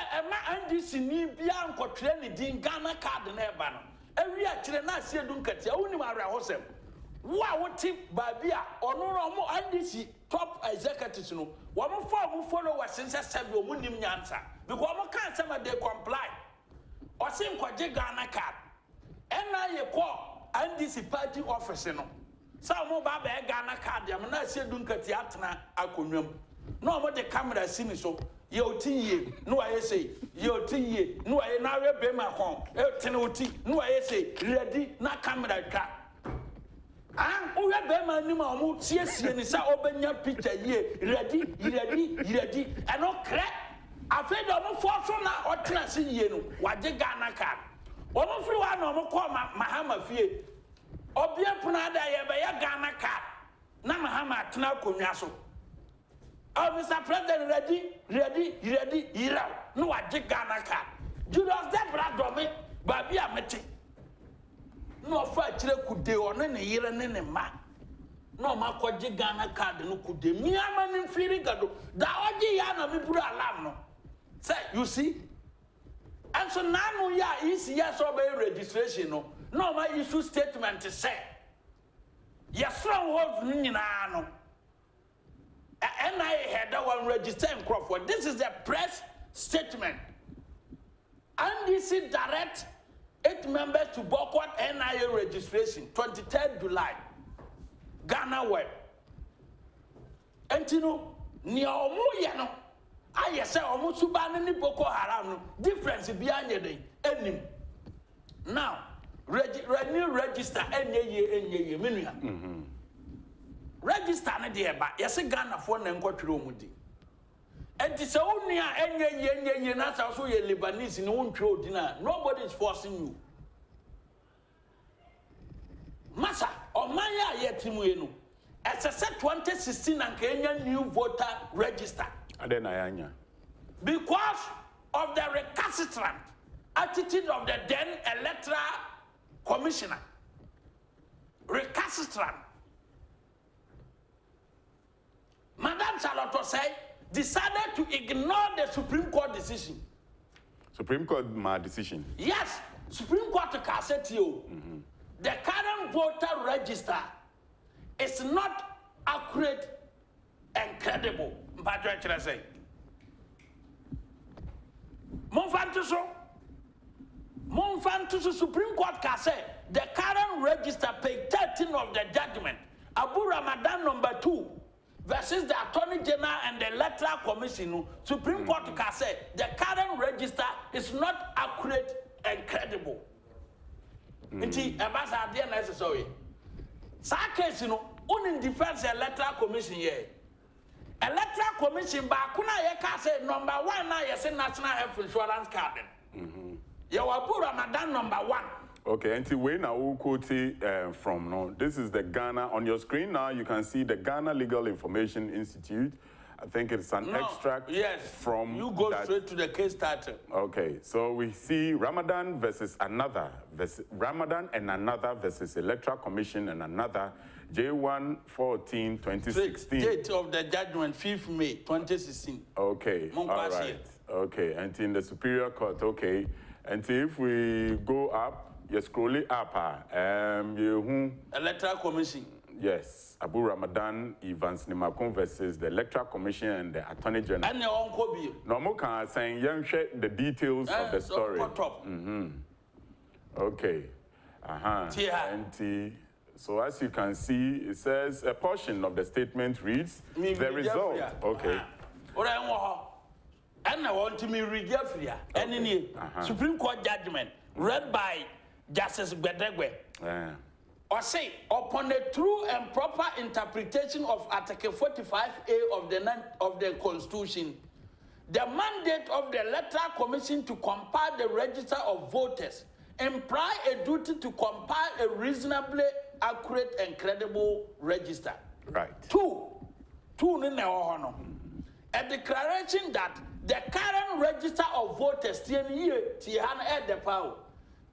NDC ni bia nkotre ni din Ghana card na eba no. Ewi a kire na se don't get ya woni ma hosem. Wo a woti babia ono no mo NDC top executives no. Wo mo followers since sebi o munim nyansa. Because mo kan say they comply. Osim kwaje Ghana card. NIA call NDC party office no. Sa mo ba be Ghana card ya na se dun kati atena akonwam. No mo de camera sini so. Ye oti ye no aye say. Ye oti ye no aye na we be ma kon. E tene oti no aye say ready na camera ka. Ah, o we be ma ni ma mo tiesie ni sa obenya picture ye ready. And no crack. Afei de omo forso na otena se yie no waje Ghana card omo firi wa na omo call Mahama fie obia puna da ye be ya Ghana card na Mahama tena konwa so Mr. President ready ira no waje Ghana card Julius Debra domi babi amete no fa kire kude one ne yire ne ma no ma kwaje Ghana card no kude mi ama ne firi gado da oje ya na mi buru alarm no. Say, you see? And so now we are easy yes or registration. No my issue statement to say. Yes, strongholds no. And I had that one registering Crawford. This is the press statement. NDC direct 8 members to boycott NIA registration, 23rd July. Ghana web. And you know, near Omo I say almost ni Boko Haram no difference behind the enim. Now renew register enye menua. Register na de ba yes Ghana for na nkotwere omudi. Enti se onua enye na sa so ye Lebanese no wontwe odina nobody is forcing you. Masa omanya ye timu enu. Ese 2016 and Kenya new voter register. Because of the recalcitrant attitude of the then Electoral Commissioner. Recalcitrant. Madame Charlotte say decided to ignore the Supreme Court decision. Supreme Court decision? Yes. Supreme Court said to you, the current voter register is not accurate and credible. Say. Monfantuso Supreme Court can say the current register page 13 of the judgment, Abu Ramadan number 2, versus the Attorney General and the Electoral Commission. Supreme Court can say the current register is not accurate and credible. Inti abasa dia necessary. Sa case in defense Electoral Commission here. Electoral Commission ba kuna ye ka say number 1 na ye say National Health Insurance card. Ye wa bu Ramadan number 1. Okay, and we now will quote from no. This is the Ghana on your screen now. You can see the Ghana Legal Information Institute. I think it's an extract from you go straight to the case title. Okay, so we see Ramadan versus another, Ramadan and another versus Electoral Commission and another, J114 2016. Date of the judgment 5th May 2016. Okay, all right. Okay, and in the Superior Court, okay. And if we go up, you scroll it up, Electoral Commission. Yes, Abu Ramadan Evans Nimakon versus the Electoral Commission and the Attorney General. And your uncle be. No more can saying young share the details of the story. Okay. And so as you can see, it says a portion of the statement reads the result. Okay. And I want to me read Jeffrey. And Supreme Court judgment read by Justice Bedegwe. Or say, upon the true and proper interpretation of Article 45A of the Constitution, the mandate of the Electoral Commission to compile the register of voters imply a duty to compile a reasonably accurate and credible register. Right. Two, a declaration that the current register of voters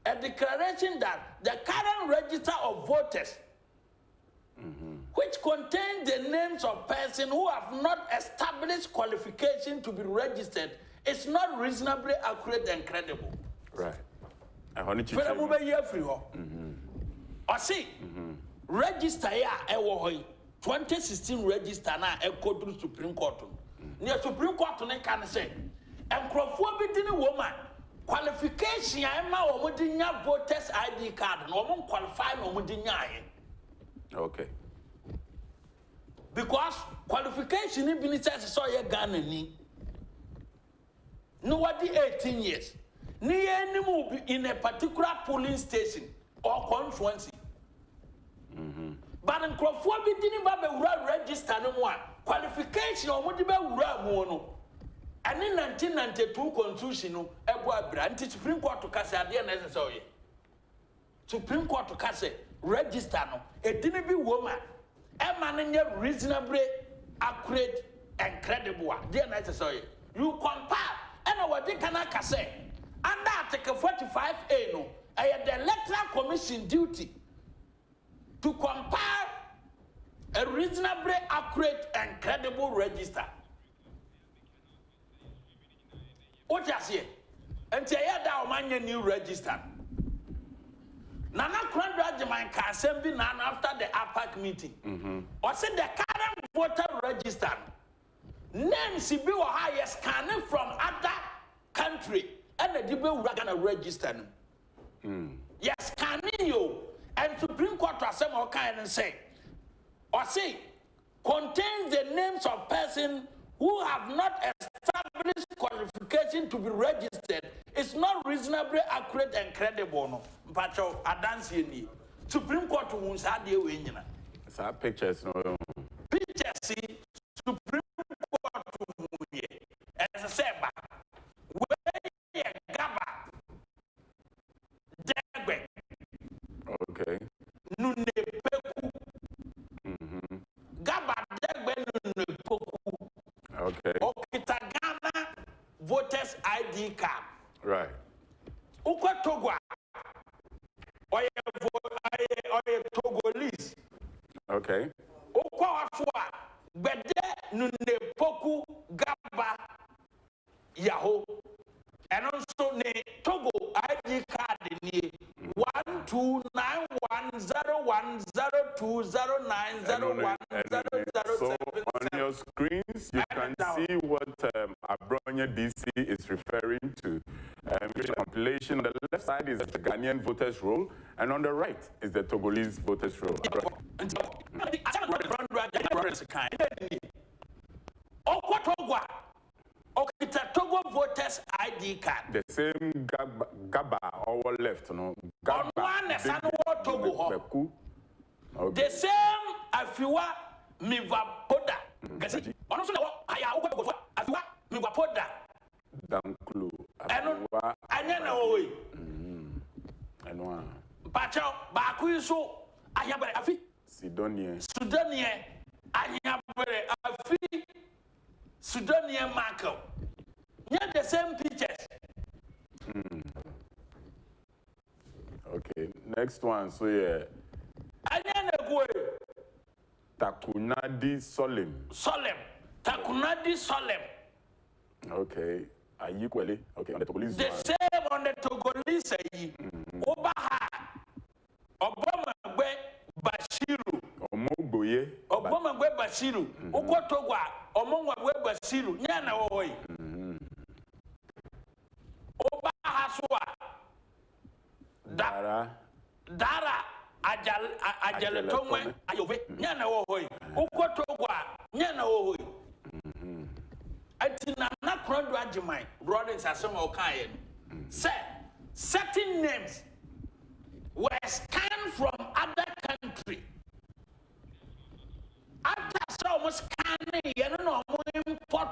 a declaration that the current register of voters, which contains the names of persons who have not established qualification to be registered, is not reasonably accurate and credible. Right. Or see, register 2016 register na go through Supreme Court. Near Supreme Court can say, and Crawford woman. Qualification, I am voters ID card, no one qualify no one deny. Okay. Because qualification in Benitez saw your gun and knee. Nobody 18 years. Near any move in a particular polling station or constituency. But in Crawford didn't register no one. Qualification or what about and in 1992 constitution, the Supreme Court to cast a necessary. Supreme Court to cast register no. It didn't be woman. A man reasonably accurate and credible. Dear necessary. You compare and what they cannot say. Under Article 45A no, I had the Electoral Commission duty to compare a reasonably accurate and credible register. What you say? Until you have a new register. Nana Crandra can send me after the APAC meeting. Or say the current voter register. Names be highest scanning from other country and the debate we're gonna register. Yes, scanning you and Supreme Court to assemble kind and say, or say, contains the names of persons who have not established qualification to be registered. It's not reasonably accurate and credible. No, but I dance here. Supreme Court won't have the way. It's our pictures. No. Pictures see Supreme Court to as I said, where Gaba Degbe. Okay. Nune Peku. Gaba Degbe Nune Peku. Okay. Okitagana voters ID card. Right. Uko Togo. Oye Togolese. Okay. Uko Afua. Bede Nune Poku Gaba Yahoo. And also ne Togo ID card ni 129101020901007. So on your screens, you can see what Abronye DC is referring to. The compilation on the left side is the Ghanaian voters roll, and on the right is the Togolese voters roll. Togo voters ID card. The same Gaba our left, no? Gaba. Togo. Okay. The same Afiwa Mivapoda. Honestly, I Afiwa Mivapoda. Danklu. And one. Pacho, Baku so I have a fee. Sidonia. I have a fee. Sudanian Marco. Yet the same pictures. Okay, next one. So yeah. Takunadi Solemn. Takunadi Solemn. Okay. Are you equally? Okay, on the Togolese. The same on the Togolese. Obaha. Obama Bashiru. Basiru, Ukotogwa, Omongwa Basiru, Nyana Oi. Oba Haswa Dara Ajaletome Ayove, Nyana Oi. Ukotogwa, Nyana Oi. Atina Nakron Rajimai, brothers are some Okayan. Say, certain names were scanned from other countries. After some scanning, you know, import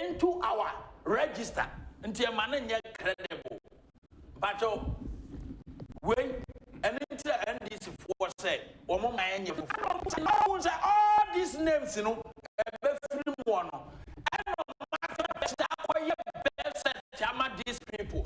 into our register until man credible. But wait, and into NDC for say, or more all these names, you know, one. These people.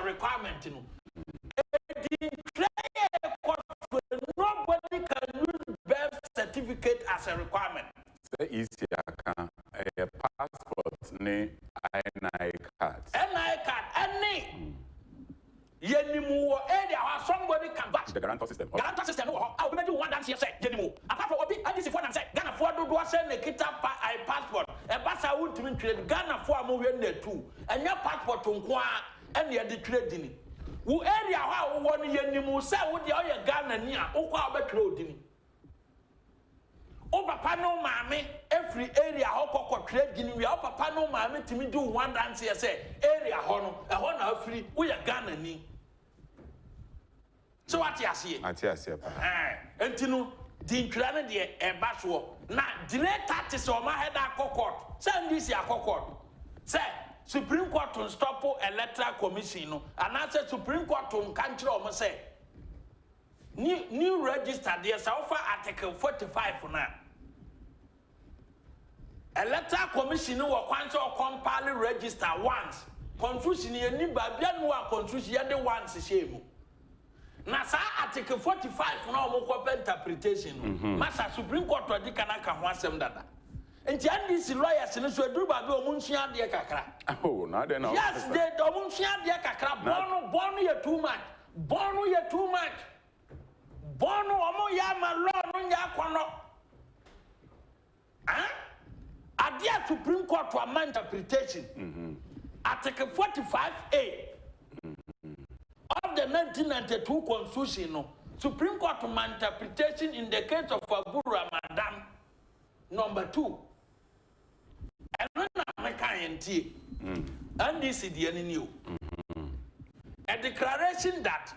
Requirement, you know. Nobody can use birth certificate as a requirement. Easy, a passport, ne NI card. NI card, any. Yenimu area or somebody can back. The guarantor system. Guarantor system. I'll be one dance here. Say Yenimu. Apart from Obi, NDC for them say Ghana for do send a kita passport. A basa would to trade Ghana for a movie in there too. And your passport to Kwa and your trading. Who area how one Yenimu say would the other Ghana near Okwa Betrodini. Oh, Papa no mammy, every area how trade Guinea, we are Papa no mammy to me do one dance here, say, area honor, a honor free, we are Ghana ni. So what you see? And you know, the incredible a bashwo. Now, delay taxes on my head at court. Send this year court. Say, Supreme Court to stop Electoral Commission, and I said Supreme Court to country or say. New register, there's offer Article 45 for now. Electoral Commission will cancel compile register once. Confusion here, ni babian wa confusion here the once shame. Now, Article 45 for now more interpretation. Master Supreme Court to the Kanaka wants them that. And the NDC lawyers in so do baby omunsia de kakra. Oh, now they know. Yes, they omunsia de kakra. Bono you too much. Bono you too much. Bono omo ya malon ya kwano. Adia Supreme Court to amend interpretation. Article 45A of the 1992 Constitution. Supreme Court to interpretation in the case of Abu Ramadan number 2. And when I can't NDC the new a declaration that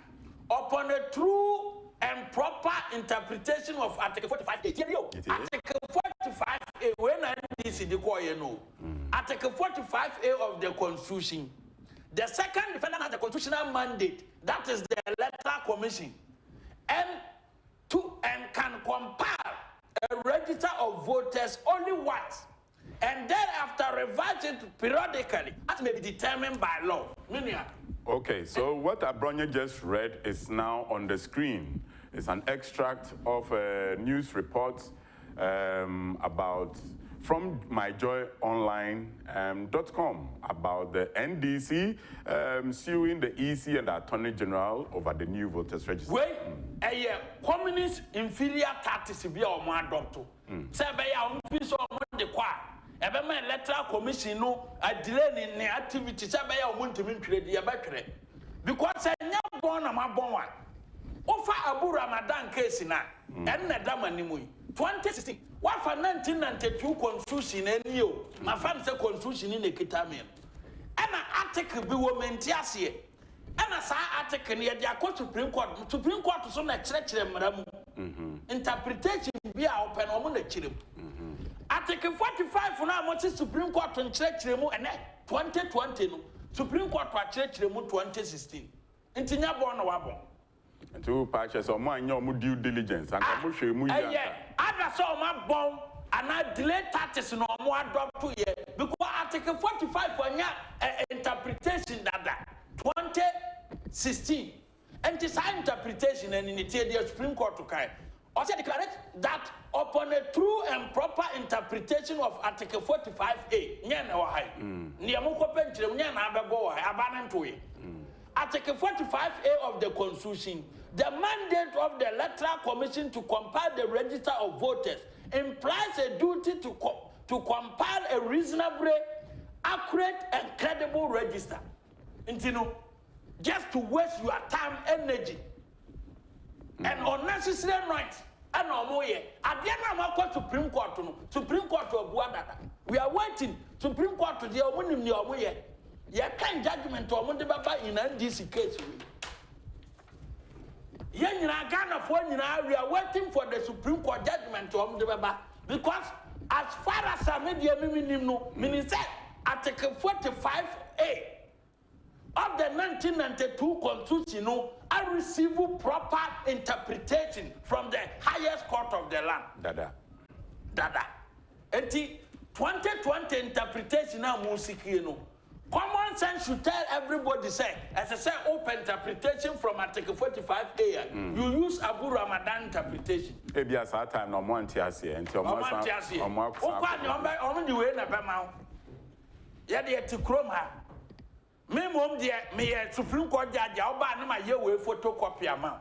upon a true and proper interpretation of Article 45A. Article 45A, when NDC the no. Article 45A of the Constitution. The second defendant has the constitutional mandate, that is the Electoral Commission, and can compile a register of voters only once, and thereafter revise it periodically, as may be determined by law. Okay, so what Abronye just read is now on the screen. It's an extract of a news report from myjoyonline.com about the NDC suing the EC and the Attorney General over the new voters register. Wait, a communist inferior tactics be our man doctor. Say, by our piece of the choir. My Electoral Commission no a delay in the activity. Say, by our want to trade the battery. Because I never born a my born one. Offer Abu Ramadan case na and Nadama Nimui 2016. What for 1992 Constitution and you? My family say Constitution in the Kitamian. And an article be woman tiasie. And a article near the Supreme Court. Supreme Court to some church interpretation be open on the children. Article 45 for now, much Supreme Court and church remove and 2020 Supreme Court for church remove 2016. Intinya born a wabon. And two patches or more due diligence and I saw my bomb and I delayed taxes no more drop 2 years because Article 45 for interpretation that 2016 And this interpretation and in the Supreme Court to carry also declared that upon a true and proper interpretation of Article 45A, Article 45A of the Constitution, the mandate of the Electoral Commission to compile the register of voters implies a duty to compile a reasonably accurate and credible register. And you know, just to waste your time, energy, and unnecessary noise. And no more yet. At the end of Supreme Court, Supreme Court of Guadana. We are waiting. Supreme Court to the Omunim Yomuye. You can't judgment to Omundi Baba in NDC case. Yen Ghana for we are waiting for the Supreme Court judgment to Omundi Baba. Because as far as I made the meaning said Article 45A of the 1992 Constitution, I receive proper interpretation from the highest court of the land. Dada. And the 2020 interpretation now musiki no. Common sense should tell everybody say, as I say, open interpretation from Article 45A. You use Abu Ramadan interpretation. Maybe as our time no more anti-asia until more the way na bema. Ya de ti krom ha. Me mom de me Supreme Court judge oba na ma ye we photocopy ama.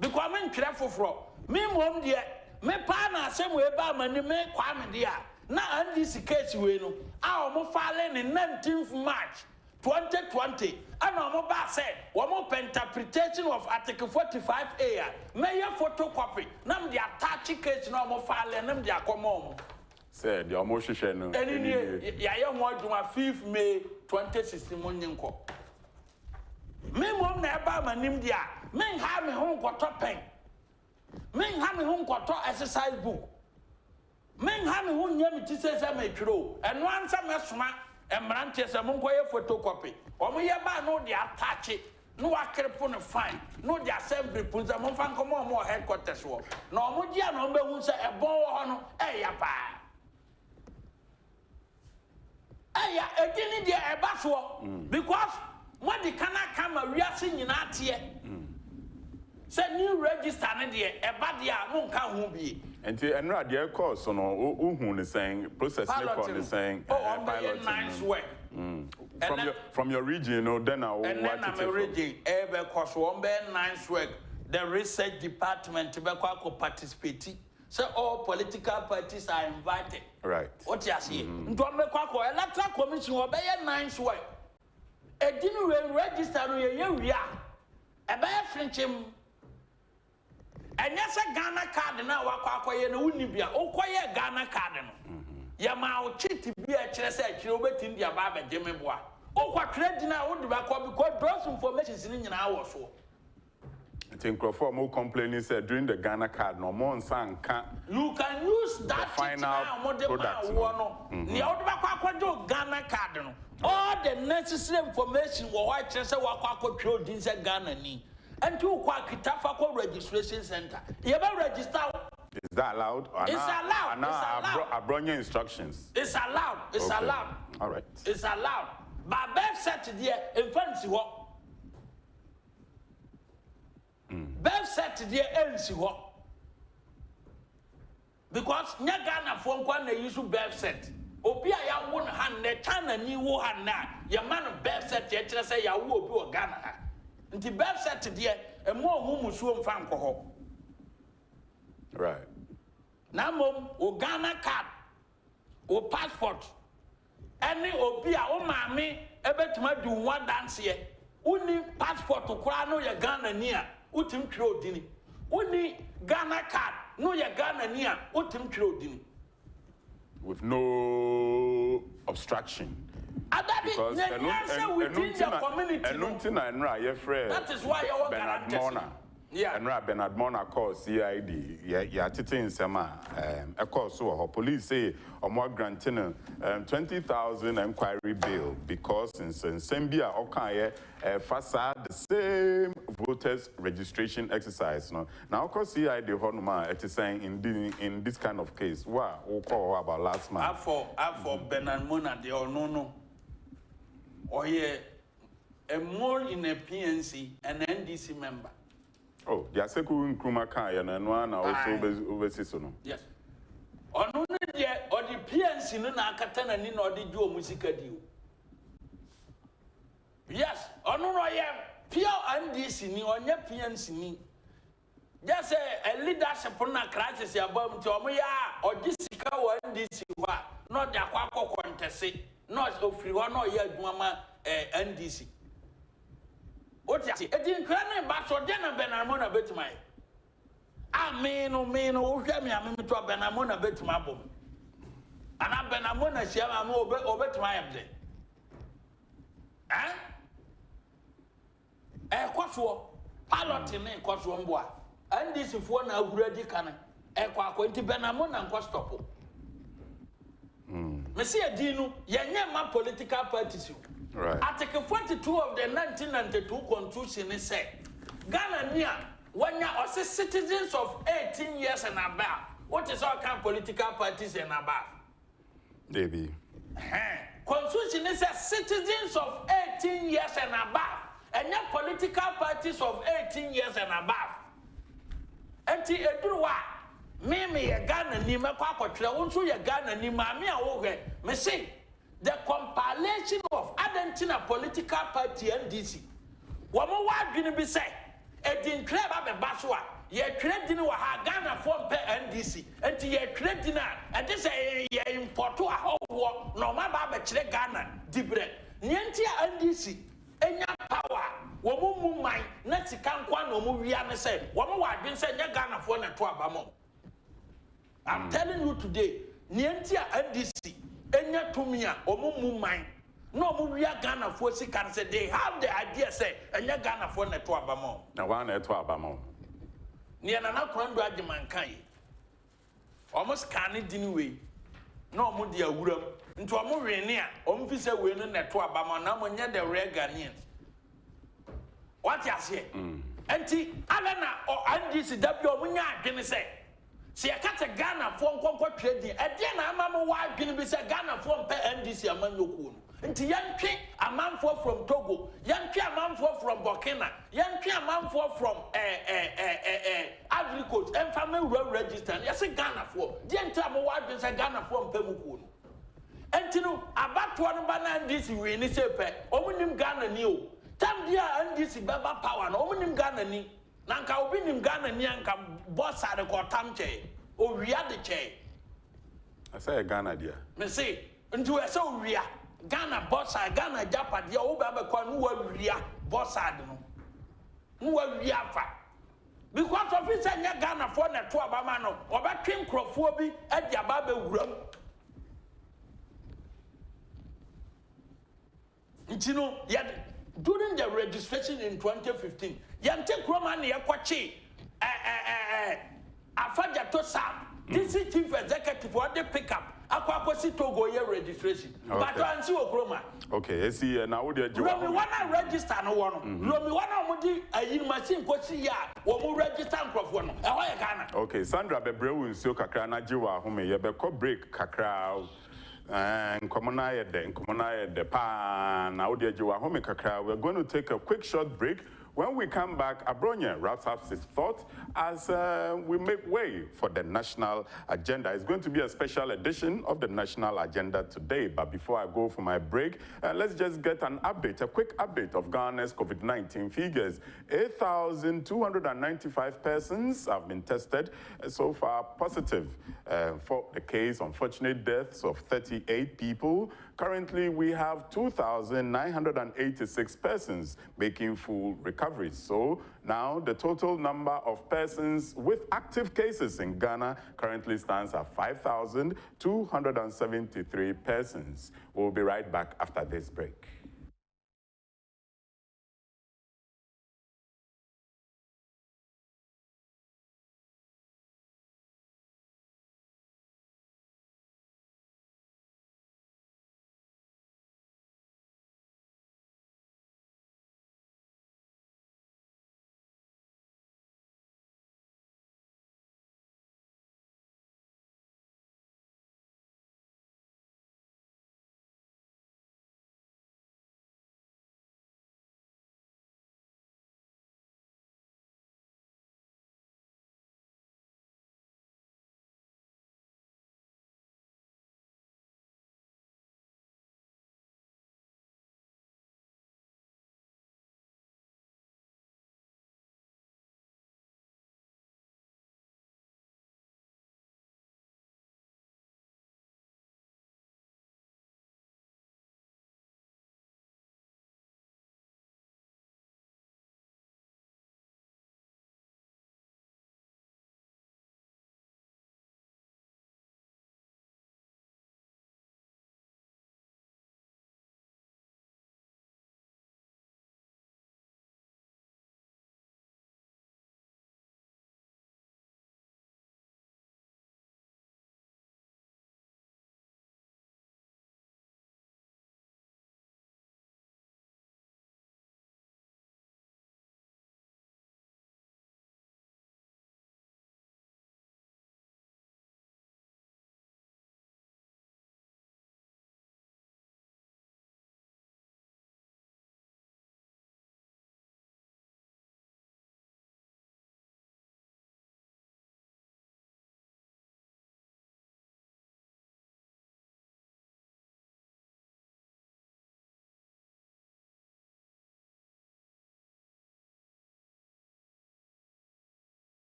Because me ntwere foforo. Me mom de me pa na asem we ba mani me Kwame de a na NDC case we no a omo file in 19th March 2020 and omo ba say omo interpretation of Article 45A me ye photocopy na me de attach case na omo file na me de akomo. Say the almost share no. Any ya 5th May 2016 monyenko. Me mom na eba manim dia. Me ha me ho nkoto pen. Me ha me ho nkoto exercise book. Me ha me ho nyam ti se me twiro. Eno ansa me soma emrante se mo nkoye photocopy. Omo ye ba no dia attach no akrepo no fine. No dia assembly punza mo fan komo mo headquarters wo. Na omo dia no be hu se ebon wo ho no ya pa. Aya edini de eba so because what the kana kama we are seeing na tie say new register na de eba de a no nka ho bi enti enra de course no uhun ne saying process ne call ne saying pilot nice work from your region, you know, then I will what it region ebe course one be nice work the research department be kwa participate. So all political parties are invited. Right. What you see? Electoral Commission will be a nice way. A dinner register no ye a bear French him. And yes, a Ghana card now wakwa ye no unibia. O kwaye Ghana card no. Ya ma o chiti be a chese you bet in dia baba jemeboa. O kwa trade na wo de bakwa because those information in nyina wo so. I think more complaining said during the Ghana card no more can you can use that final product. Ghana card no. All the necessary information we watch say wakwa in Ghana ni. And you kwa registration center. You ever register? Is that allowed? It's allowed. Abronye instructions. It's allowed. It's allowed. All right. It's allowed. But birth set there in fancy what? Birth set there NC what? Because Ghana phone when they use birth set. Obia ya won hand ne China ni wo hand na ya man birth set ya kire say ya wo obi o Ghana ha. Nti birth set there e mo hu musuo mfa nkoho. Right. Na mom o Ghana card o passport any obi a o maame ebetuma du one dance here. Uni passport kura no ya Ghana ni a utim twere odini. Uni Ghana card no ya Ghana ni a utim twere odini. With no obstruction. Because within the community. That is why you Bernard yeah. And Bernard Mona calls CID. Yeah, in Sama. Of course, so police say more granting 20,000 inquiry bail because in Sambia okay facade the same voters registration exercise. No, now of course CID Honuma it is saying in this kind of case. Wow, we call about last month. For Bernard Mona they all no. Oh yeah. more in a PNC, an NDC member. Oh, the Aseku Nkrumah and one also overseas. Yes. Or the PNC no na akata ni na odi jo musika di. Yes, ono no ye pure NDC ni onye PNC ni. Just a leadership na crisis abam ti omo ya oji sika wa NDC wa no de akwa contest no ofiri ho no ye adwuma ma NDC. Oti ati edin kra na ba so de na benamo na betimai. Ameno wo hwe me ameme to benamo na betima bom. Ana benamo na hia ma obetima yebde. Kwaso pilot ne kwaso mboa. NDC fo na ahura di kan kwa nti benamo na nkwa stop. Me see adinu yenye ma political parties. Right. Article 42 of the 1992 Constitution say Ghana nia wanya ose citizens of 18 years and above. What is all kind of political parties and above? Maybe. Constitution says citizens of 18 years and above. And your political parties of 18 years and above. Enti edruwa me ye Ghana ni me kwa kwatre wonso ye Ghana ni ma me awohwe me say the compilation of Argentina political party NDC womo wadwene bi say edin kleba be baso a ye twedin wa ha Ghana for pe NDC enti ye twedin a enti say ye import a howo no ma ba be kire Ghana dibre nienti a NDC enya power womo mu man na sika nkwa na omo wia ne say womo wadwen say nya Ghana for na to abamo. I'm telling you today nienti a NDC enya tumia omo mu man no omo wia Ghana for sika say they have the idea say enya Ghana for na to abamo. Na wa na to abamo. Ni na kwando agiman kan omo scan din we no omo de awuram nti omo wene a omo fi say we no na to abamo na mo nya the rare Ghanaians. What you say? Enti alana o NDC dabi omo nya adwene say se yakata Ghana for nkonko trading e de na amamo wa adwene bi say Ghana for mpe NDC amanyoku no nti yantwe amanfo from Togo yantwe amanfo from Burkina yantwe amanfo from Ivory Coast emfame road register yes Ghana for de nti amo wa adwene say Ghana for mpe muku no enti no abato no ba na NDC we ni say pe omunim Ghana ni o tam dia NDC baba power no omunim Ghana ni nanka obi nim Ghana ni anka boss ade ko tam che o wia de che I say Ghana dia me say ntu e say o wia Ghana boss Ghana japa dia o ba kwa no wa wia boss ade no wa wia fa because of say nya Ghana for na to abama no obetwe nkrofo bi ade aba ba wuram ntino ya during the registration in 2015 yante kroma na yakwache afaja to sam this chief executive for the pickup akwakosi Togo year registration but ansi okroma okay see na wo de Romi wana register no wono Romi wana omudi ayin machine kosi ya wo mu register nkrofo no e ho ye Ghana okay Sandra Bebrewu nsio kakra na jiwa home ye be ko break kakra nkomona ye de pa na odi ajiwa home kakra. We're going to take a quick short break. When we come back, Abronye wraps up his thoughts as we make way for the national agenda. It's going to be a special edition of the national agenda today. But before I go for my break, let's just get an update, a quick update of Ghana's COVID-19 figures. 8,295 persons have been tested so far positive for the case. Unfortunate deaths of 38 people. Currently, we have 2,986 persons making full recovery. So now the total number of persons with active cases in Ghana currently stands at 5,273 persons. We'll be right back after this break.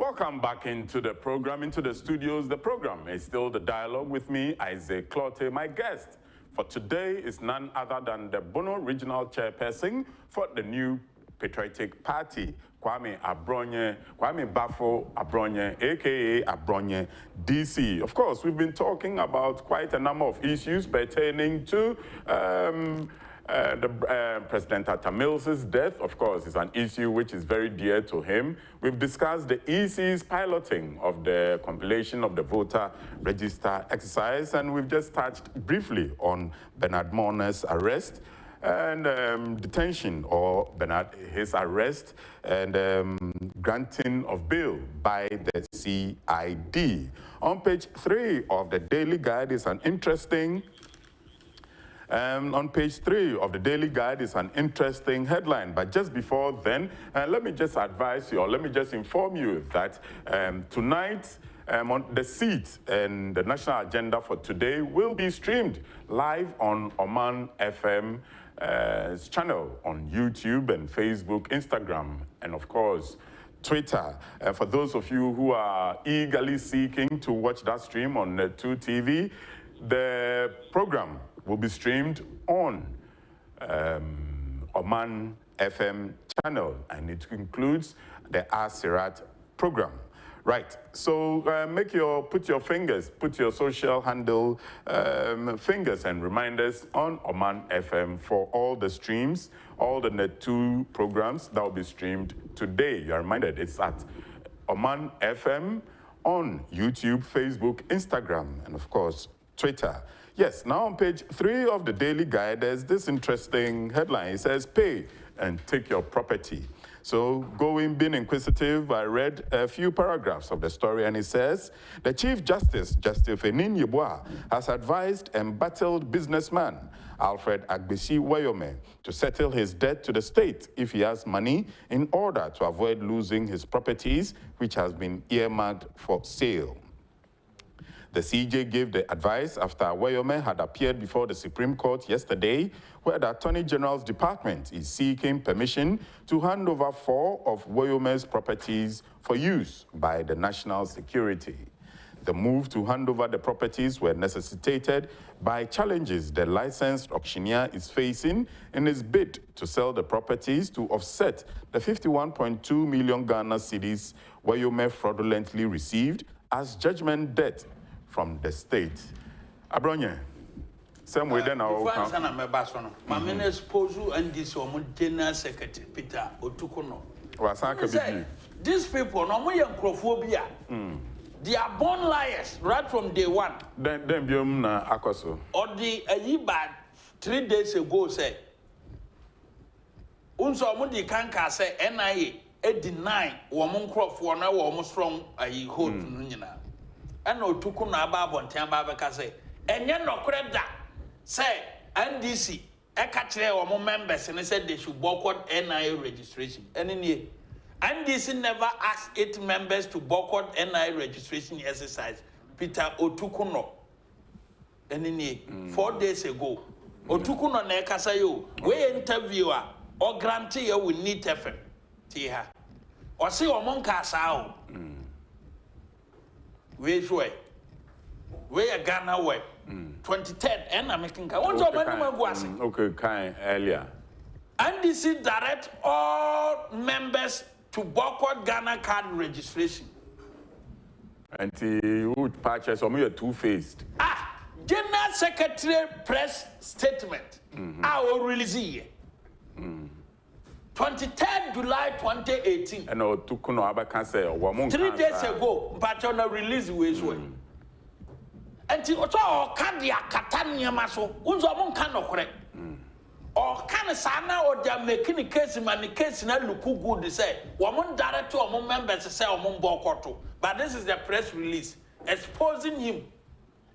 Welcome back into the program, into the studios. The program is still The Dialogue with me, Isaac Clotte. My guest for today is none other than the Bono Regional Chairperson for the new Patriotic Party, Kwame Baffoe Abronye, aka Abronye DC. Of course, we've been talking about quite a number of issues pertaining to President Atta Mills's death. Of course, is an issue which is very dear to him. We've discussed the EC's piloting of the compilation of the voter register exercise, and we've just touched briefly on Bernard Moner's arrest and detention, or his arrest and granting of bail by the CID. On page 3 of the Daily Guide is an interesting on page 3 of the Daily Guide is an interesting headline. But just before then, let me just advise you, or let me just inform you that tonight, on the seat and the national agenda for today will be streamed live on Oman FM channel on YouTube and Facebook, Instagram, and of course, Twitter. For those of you who are eagerly seeking to watch that stream on Net2 TV, the program will be streamed on Oman FM channel, and it includes the Asirat program. Right, so put your social handle fingers and reminders on Oman FM for all the streams, all the Net2 programs that will be streamed today. You're reminded it's at Oman FM on YouTube, Facebook, Instagram, and of course, Twitter. Yes, now on page 3 of the Daily Guide, there's this interesting headline. It says, pay and take your property. So being inquisitive, I read a few paragraphs of the story, and it says, the Chief Justice, Justice Enin Yeboah, has advised embattled businessman Alfred Agbesi Wayome to settle his debt to the state if he has money in order to avoid losing his properties, which has been earmarked for sale. The CJ gave the advice after Wayome had appeared before the Supreme Court yesterday, where the Attorney General's Department is seeking permission to hand over 4 of Wayome's properties for use by the National Security. The move to hand over the properties were necessitated by challenges the licensed auctioneer is facing in his bid to sell the properties to offset the 51.2 million Ghana cedis Wayome fraudulently received as judgment debt from the state. Abronye, same way then our NDC General Secretary Peter Otukono. These people, no more young they are born liars right from day one. Then biom na akoso. Or the bad 3 days ago say, unso mudi kanka say NIA deny woman crop for na woman strong hold nyina. And Otukono ababonten babeka say, enye no kreda say NDC ekachire woman members and said they should boycott NIA registration. NDC never asked 8 members to boycott NIA registration exercise. Peter Otukono, 4 days ago. Otukono na ekasa yo, we interviewer or grantee you will need effort. Tiha. Or see omon kasa o. We joy. We a Ghana way. 2010 and I'm making okay, kind earlier. NDC direct all members to boycott Ghana card registration. And you would purchase some you're two-faced. General Secretary press statement. I will release it. 23rd July 2018. And Otukono Abaka 3 days ago, Mpachona release ways way. And to Candia Catania Maso, Unzamon cano correct. Or can sana or they are making a case in my case in a look good to say, woman director among members to say among Bokoto. But this is the press release exposing him.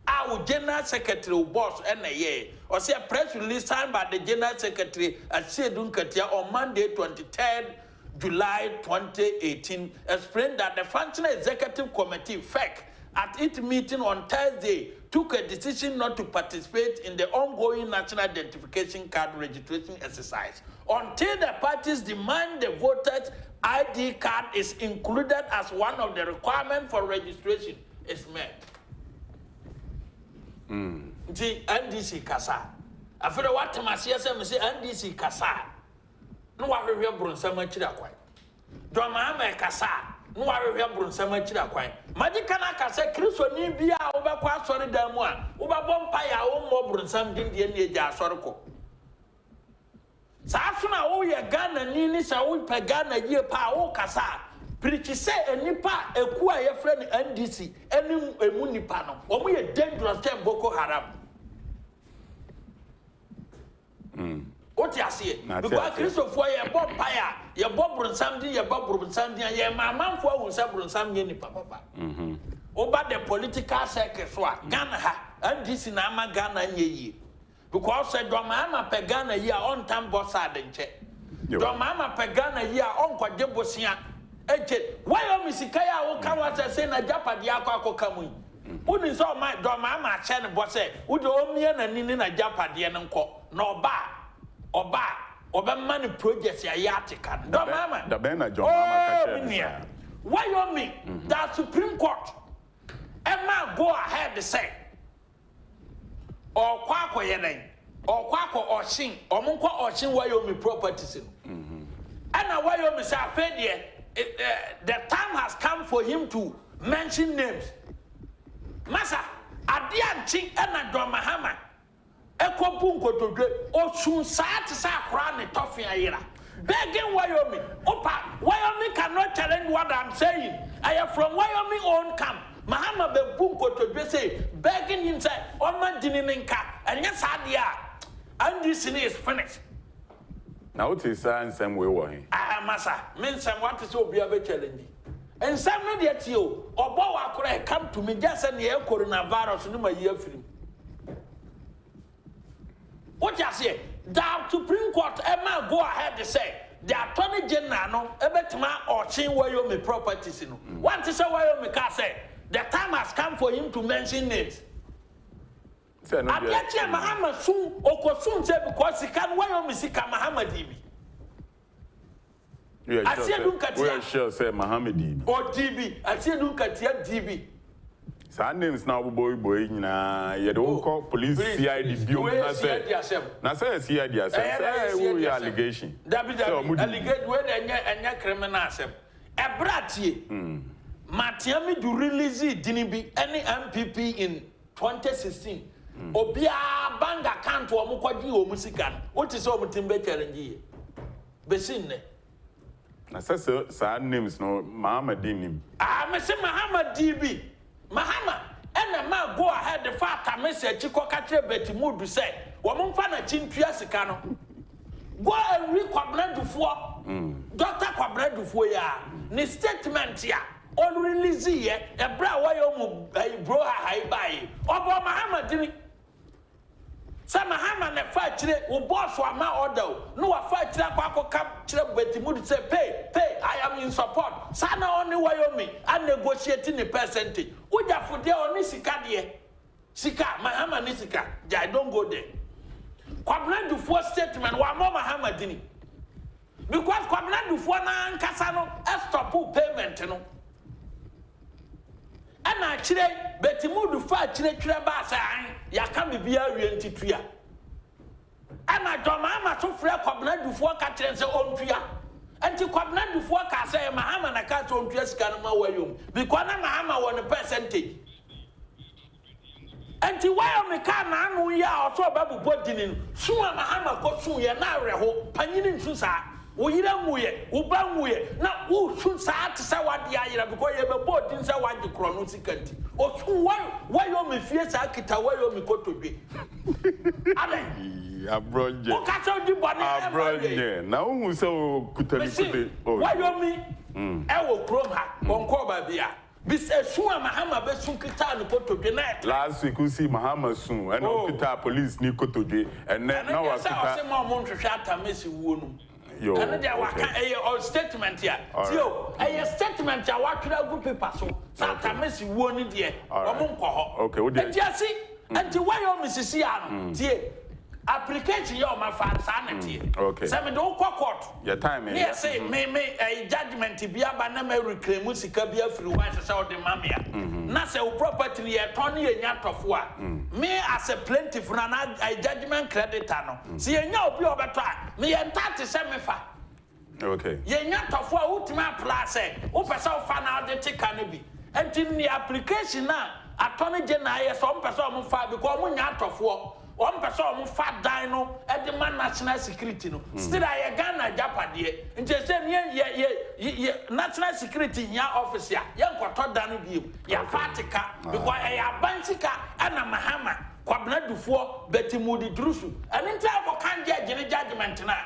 Our General Secretary boss NIA or say a press release signed by the General Secretary at Sedunkatia on Monday 23rd July 2018 explained that the Functional Executive Committee FEC at its meeting on Thursday, took a decision not to participate in the ongoing national identification card registration exercise until the parties demand the voters' ID card is included as one of the requirements for registration is met. The NDC Kasa. After what time I see NDC Kasa. No one will Brunsama Chirakwai. Drama Kasa. No one will Brunsama Chirakwai. Magicana Kasa, Christo Nibia, over Quasori Damwa, over Bompire, or more Brunsam Dindia Soroko. Sasuna, oh, ya Ghana, Nini, Saul Pagana, ye pa, oh, Kasa. Preach say a nipa, a queer friend NDC, any a munipano, or we a dangerous term Boko Haram. What you see? Because Christopher, your Bob Paya, your Bob Brunsandi, your Bob Brunsandi, your mamma for who said Brunsam, your papa. Over the political circus, Ghana, NDC Nama Ghana ye. Because said Domama Pagana ye on time bossad and check. Domama Pagana ye on Quadebosia. Why am Sikaya will come as I say na Japa Diako Kamu? Who is all my Domama Chan Bosse, who do Omian and Nina Japa Dianco, no bar, or money projects Yatican. Domama, the Bena John. Wyoming, that Supreme Court. Emma go ahead to say, or Quaco Yene, or Quaco or Shin, or Munko or Shin Wyoming properties. And a Wyoming Safedia. The time has come for him to mention names. Masa, Adianchi and Mahama, Eko Bunko to do, or soon Sat Sakran, Toffee Aira. Begging Wyoming, Opa, Wyoming cannot challenge what I'm saying. I am from Wyoming own camp. Mahama be Bunko to do say, begging him say, Oma Dinininka, and yes, Adia, and this is finished. Now it is some way working. Massa, men some want to so be a bit challenging. And some media to you, or Boa could come to me just and the coronavirus no my year film. What you say? The Supreme Court Emma go ahead to say the Attorney General Ebetma or Chin Wyoming properties in. One to say Wyoming can say the time has come for him to mention names. I get you, Mahama soon, or soon say because he can Wyoming Sika Mahama DB. I see you look at we sure say Muhammad DB. Or DB, I see you look at your DB. Some names now boy na you don't call police CID bio na say CID say we allegation. Allegate where any criminal asem. Ebratie. Matiami do release Dinibi any MPP in 2016. Obia bank account or Mukwaji or Musican. What is all Timbe challenge? Besin. I said, sad names no Mahama Dinim. I say Mahama DB. Mahama, and a man go ahead the fact message Chico Catre Betty Mood say, Woman Fana Chimpia Sicano. Go and read Quablan Dufour. Dr. Quablan Dufour, ni statement ya. On release ye, a bra Wyoming, a bro high by. Obo Mahama Dini. Some Mahama and fight today will boss for my order. No, a fight today, Quaco Cap, Betty Mood say, pay, I am in support. Sana only Wyoming, and negotiating the percentage. Would you for their only Sika, Sika, Mahama Nisika, I don't go there. Quablan do four statement, one more Mahama Dini. Because Quablan do four and Casano, stop payment, you know. And actually, Betty Mood fight today, Trebasa, ya can be a reality tria. And I don't mamma so free Quablan do four catchers on tria. And to Quablan do four cassa, Mahama and a cat on dress canama Wyoming. Because Mahama won a percentage. And to Wyoming can know ya or so babu body in. Soon Mahama got soon ya now, Panin Susa. We don't wear, Ubang now who should start to say what the idea because you have a boat in Sawan to Chronosicant. Or why you me fears Akita, why you me go to be? Abronye. Now who so could why you me? I will chrome her, Boncoba Bia. This is soon Mahama Bessun Kitan go to the night. Last week we see Mahama soon, and Kita police Niko to and now I say more to shut a messy wound. Yo, and there were statement here. So, a statement I want to go paper so sometimes you won't dear. Okay, and you see, and why you Mrs. dear. Application your my father sanity. Okay. Some don't court. Your time is. Yes, say me a judgment to be a banana reclaim musika be a free wise as out the mamia. Na say property a Tony and Yatofua. Me as a plaintiff na a judgment creditor no. See a no be over try. Me and 37 fa. Okay. Ye Yatofua ultima place. Upasa fan out the chicken. And in the application now, Attorney General some person fa because one Yatofua. One person who fat dino at the man national security no. Still I Ghana Japan and just say national security in your office ya got done you ya fatica because I bansika and a mahama kwabna dufo Betty Moody Drusu and in time for can't judgment now.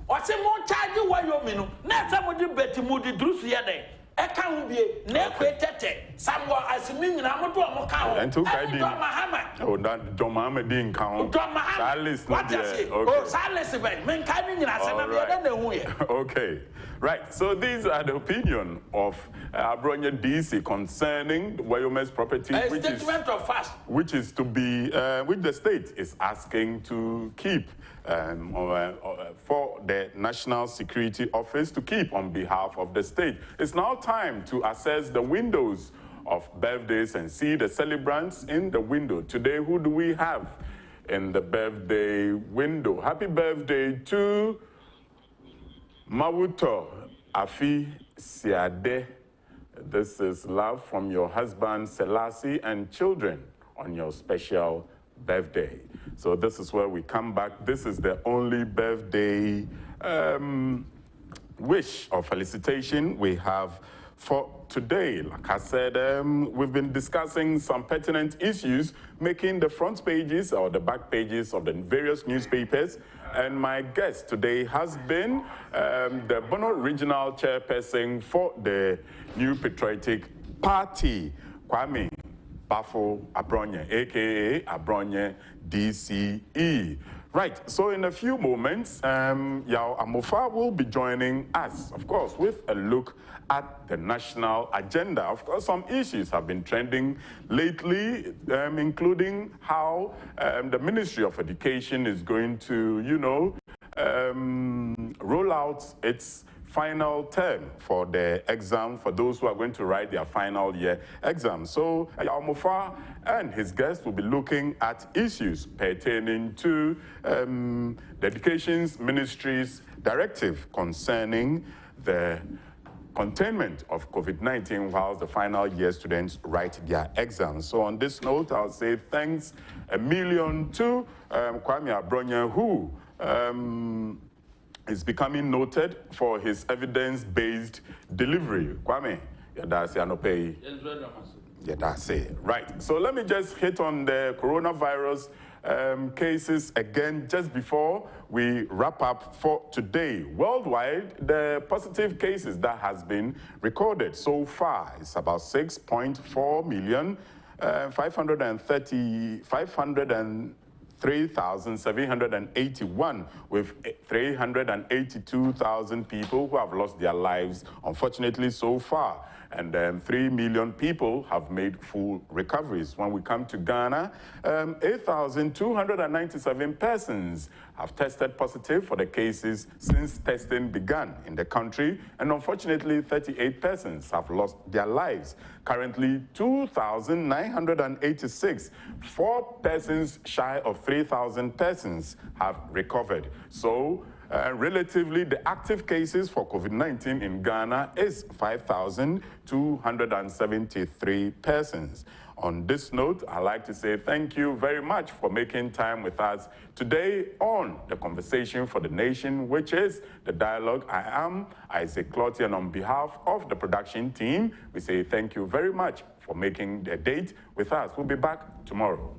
Or say more charge you while you mean no somebody Betty Moody Drusu yade. I can't be nequated somewhere as meaning I'm not count. And took I did Mahama. Oh, that John Mahama didn't count. John Mahama. What you say? Oh, silence about men coming in as another. Okay. Right. So these are the opinion of Abronye DC concerning Wyome's property, which is to be, which the state is asking to keep. For the National Security Office to keep on behalf of the state. It's now time to assess the windows of birthdays and see the celebrants in the window. Today, who do we have in the birthday window? Happy birthday to Mawuto Afi Siade. This is love from your husband Selassie and children on your special birthday. So this is where we come back. This is the only birthday wish or felicitation we have for today. Like I said, we've been discussing some pertinent issues, making the front pages or the back pages of the various newspapers. And my guest today has been the Bono Regional Chairperson for the New Patriotic Party, Kwame Baffoe Abronye, a.k.a. Abronye DCE. Right, so in a few moments, Yao Amofa will be joining us, of course, with a look at the national agenda. Of course, some issues have been trending lately, including how the Ministry of Education is going to, you know, roll out its final term for the exam for those who are going to write their final year exam. So Yao Amofa and his guests will be looking at issues pertaining to the Education Ministry's directive concerning the containment of COVID-19 whilst the final year students write their exams. So on this note, I'll say thanks a million to Kwame Abronye, who is becoming noted for his evidence-based delivery. Kwame, that's Anopei. Yeah, that's it. Right. So let me just hit on the coronavirus cases again just before we wrap up for today. Worldwide, the positive cases that has been recorded so far is about 6.4 million, 3,781, with 382,000 people who have lost their lives, unfortunately, so far. And 3 million people have made full recoveries. When we come to Ghana, 8,297 persons have tested positive for the cases since testing began in the country. And unfortunately, 38 persons have lost their lives. Currently, 2,986, 4 persons shy of 3,000 persons have recovered. So, relatively, the active cases for COVID-19 in Ghana is 5,273 persons. On this note, I'd like to say thank you very much for making time with us today on the Conversation for the Nation, which is the dialogue. I am Isaac Clotty, and on behalf of the production team, we say thank you very much for making the date with us. We'll be back tomorrow.